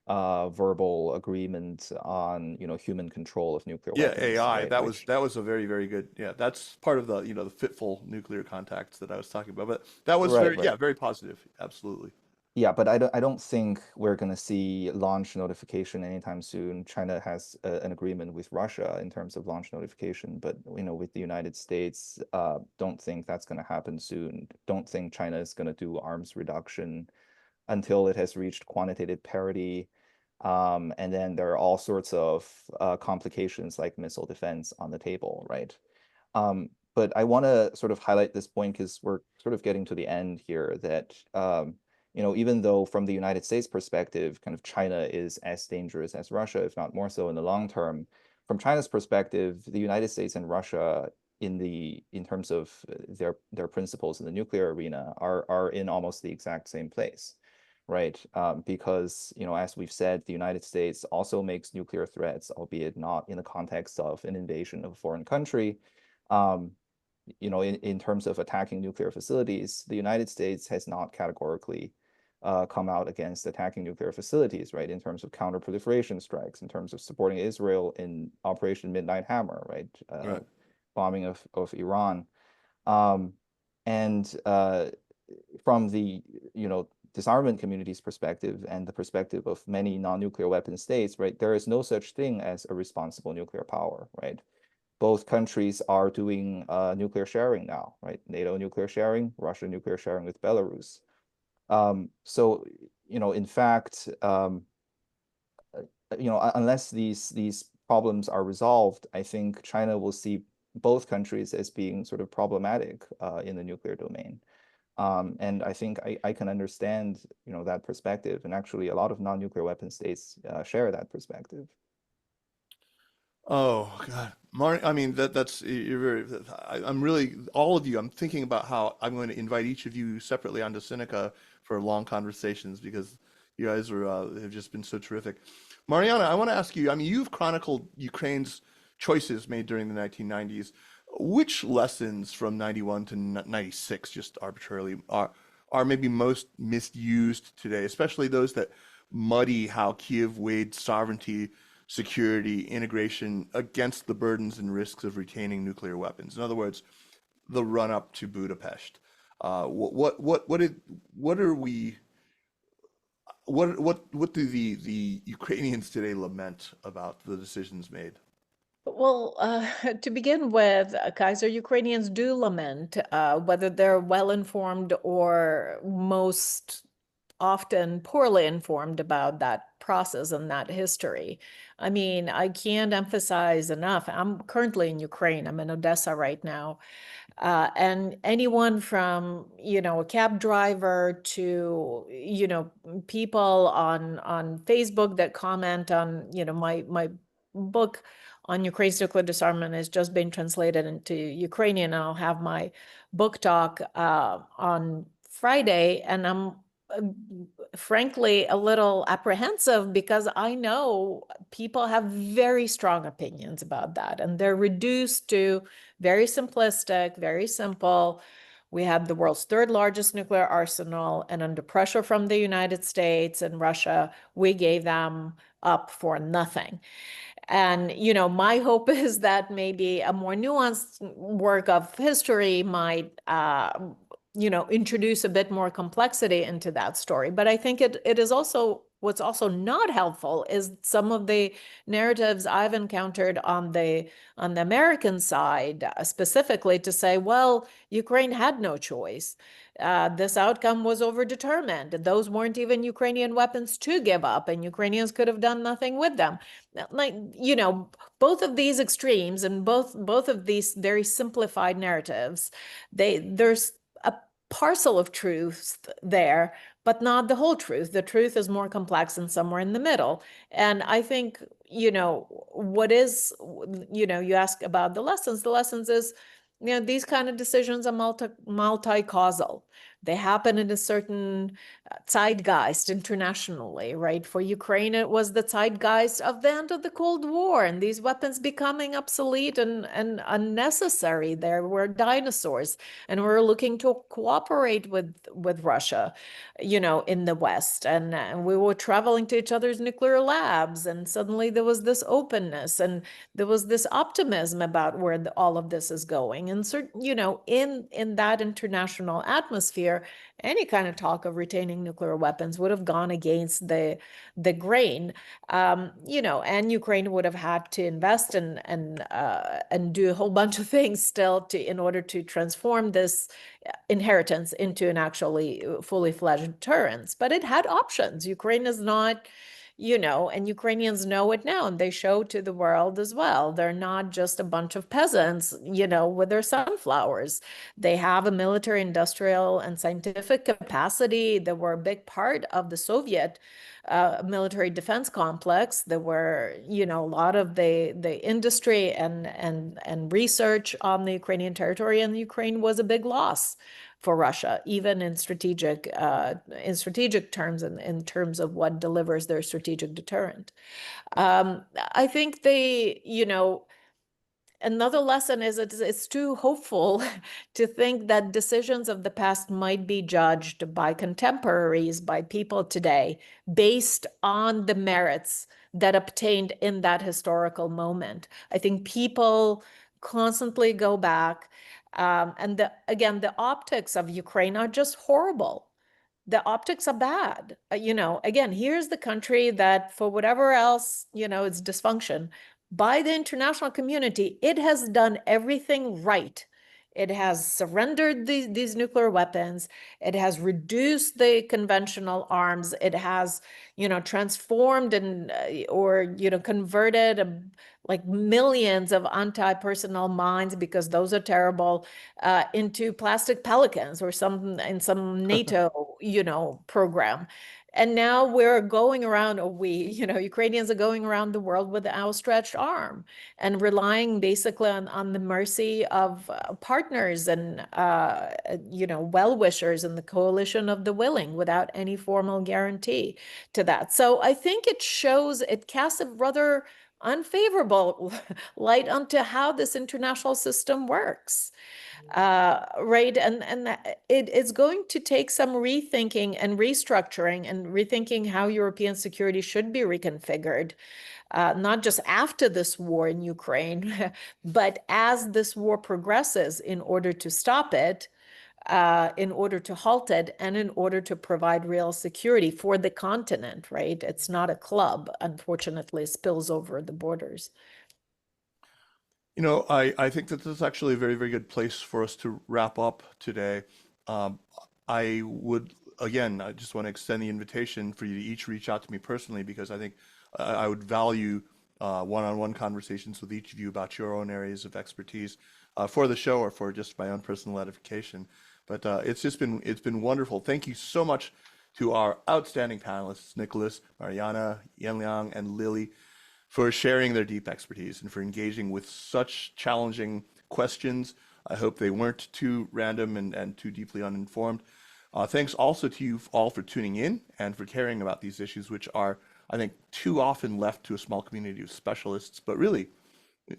verbal agreement on, human control of nuclear Yeah, weapons, AI. right? That was a very, very good. Yeah, that's part of the fitful nuclear contacts that I was talking about. But that was Right, right. very positive. Absolutely. Yeah, but I don't think we're going to see launch notification anytime soon. China has an agreement with Russia in terms of launch notification, but with the United States, don't think that's going to happen soon. Don't think China is going to do arms reduction until it has reached quantitative parity. And then there are all sorts of complications like missile defense on the table, right? But I want to sort of highlight this point because we're sort of getting to the end here that even though from the United States perspective, kind of China is as dangerous as Russia, if not more so in the long term, from China's perspective, the United States and Russia in terms of their principles in the nuclear arena are in almost the exact same place, right? Because as we've said, the United States also makes nuclear threats, albeit not in the context of an invasion of a foreign country. In terms of attacking nuclear facilities, the United States has not categorically come out against attacking nuclear facilities, right? In terms of counter-proliferation strikes, in terms of supporting Israel in Operation Midnight Hammer, right? Right. Bombing of Iran. And from the, disarmament community's perspective and the perspective of many non-nuclear weapon states, right? There is no such thing as a responsible nuclear power, right? both countries are doing nuclear sharing now, right? NATO nuclear sharing, Russia nuclear sharing with Belarus. So, in fact, unless these problems are resolved, I think China will see both countries as being sort of problematic in the nuclear domain. And I think I can understand, that perspective. And actually, a lot of non-nuclear weapon states share that perspective. Oh God, I mean that's you're very. I'm really all of you. I'm thinking about how I'm going to invite each of you separately onto Seneca for long conversations because you guys have just been so terrific. Mariana, I want to ask you. I mean, you've chronicled Ukraine's choices made during the 1990s. Which lessons from 91 to 96, just arbitrarily, are maybe most misused today, especially those that muddy how Kiev weighed sovereignty, security, integration against the burdens and risks of retaining nuclear weapons. In other words, the run up to Budapest. What are we? What do the Ukrainians today lament about the decisions made? Well, to begin with, Kaiser, Ukrainians do lament whether they're well informed or most often poorly informed about that process and that history. I mean, I can't emphasize enough. I'm currently in Ukraine. I'm in Odessa right now. And anyone from, a cab driver to, people on Facebook that comment on, my book on Ukraine's nuclear disarmament has just been translated into Ukrainian. I'll have my book talk on Friday, and I'm frankly a little apprehensive because I know people have very strong opinions about that, and they're reduced to very simplistic, very simple. We have the world's third largest nuclear arsenal, and under pressure from the United States and Russia, we gave them up for nothing. And, my hope is that maybe a more nuanced work of history might, introduce a bit more complexity into that story. But I think it is also, what's also not helpful is some of the narratives I've encountered on the American side, specifically to say, well, Ukraine had no choice. This outcome was overdetermined. Those weren't even Ukrainian weapons to give up, and Ukrainians could have done nothing with them. Like, both of these extremes and both of these very simplified narratives, there's a parcel of truth there, but not the whole truth. The truth is more complex and somewhere in the middle. And I think, what is, you ask about the lessons is, these kind of decisions are multi-causal. They happen in a certain zeitgeist internationally, right? For Ukraine, it was the zeitgeist of the end of the Cold War and these weapons becoming obsolete and unnecessary. There were dinosaurs, and we're looking to cooperate with Russia, in the West. And we were traveling to each other's nuclear labs, and suddenly there was this openness and there was this optimism about where all of this is going. And in that international atmosphere, any kind of talk of retaining nuclear weapons would have gone against the grain, and Ukraine would have had to invest and do a whole bunch of things still in order to transform this inheritance into an actually fully fledged deterrence. But it had options. Ukraine is not, and Ukrainians know it now, and they show to the world as well. They're not just a bunch of peasants, with their sunflowers. They have a military, industrial, and scientific capacity that were a big part of the Soviet military defense complex. There were, a lot of the industry and research on the Ukrainian territory, and Ukraine was a big loss for Russia, even in strategic terms and in terms of what delivers their strategic deterrent. I think another lesson is it's too hopeful to think that decisions of the past might be judged by contemporaries, by people today, based on the merits that obtained in that historical moment. I think people constantly go back. And again, the optics of Ukraine are just horrible. The optics are bad. Again, here's the country that, for whatever else, it's dysfunction, by the international community, it has done everything right. It has surrendered these nuclear weapons. It has reduced the conventional arms. It has, transformed and converted like millions of anti-personnel mines, because those are terrible, into plastic pelicans or in some NATO, program. And now we're going around, or Ukrainians are going around the world with an outstretched arm and relying basically on the mercy of partners and, well-wishers in the coalition of the willing, without any formal guarantee to that. So I think it casts a rather unfavorable light onto how this international system works. Right. And it's going to take some rethinking and restructuring and rethinking how European security should be reconfigured, not just after this war in Ukraine, but as this war progresses, in order to stop it, in order to halt it, and in order to provide real security for the continent, right? It's not a club, unfortunately, it spills over the borders. I think that this is actually a very, very good place for us to wrap up today. I just want to extend the invitation for you to each reach out to me personally, because I think I would value one-on-one conversations with each of you about your own areas of expertise for the show or for just my own personal edification. But it's been wonderful. Thank you so much to our outstanding panelists, Nicholas, Mariana, Yanliang, and Lily, for sharing their deep expertise and for engaging with such challenging questions. I hope they weren't too random and too deeply uninformed. Thanks also to you all for tuning in and for caring about these issues, which are, I think, too often left to a small community of specialists, but really,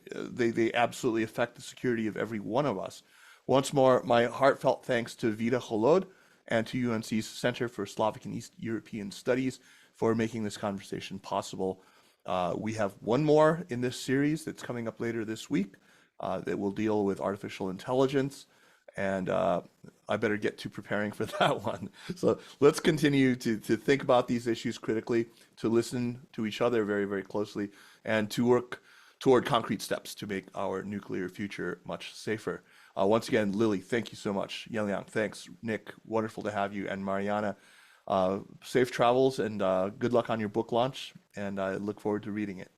they absolutely affect the security of every one of us. Once more, my heartfelt thanks to Vida Holod and to UNC's Center for Slavic and East European Studies for making this conversation possible. We have one more in this series that's coming up later this week that will deal with artificial intelligence, and I better get to preparing for that one. So let's continue to think about these issues critically, to listen to each other very, very closely, and to work toward concrete steps to make our nuclear future much safer. Once again, Lily, thank you so much. Yanliang, thanks. Nick, wonderful to have you. And Mariana, safe travels and good luck on your book launch, and I look forward to reading it.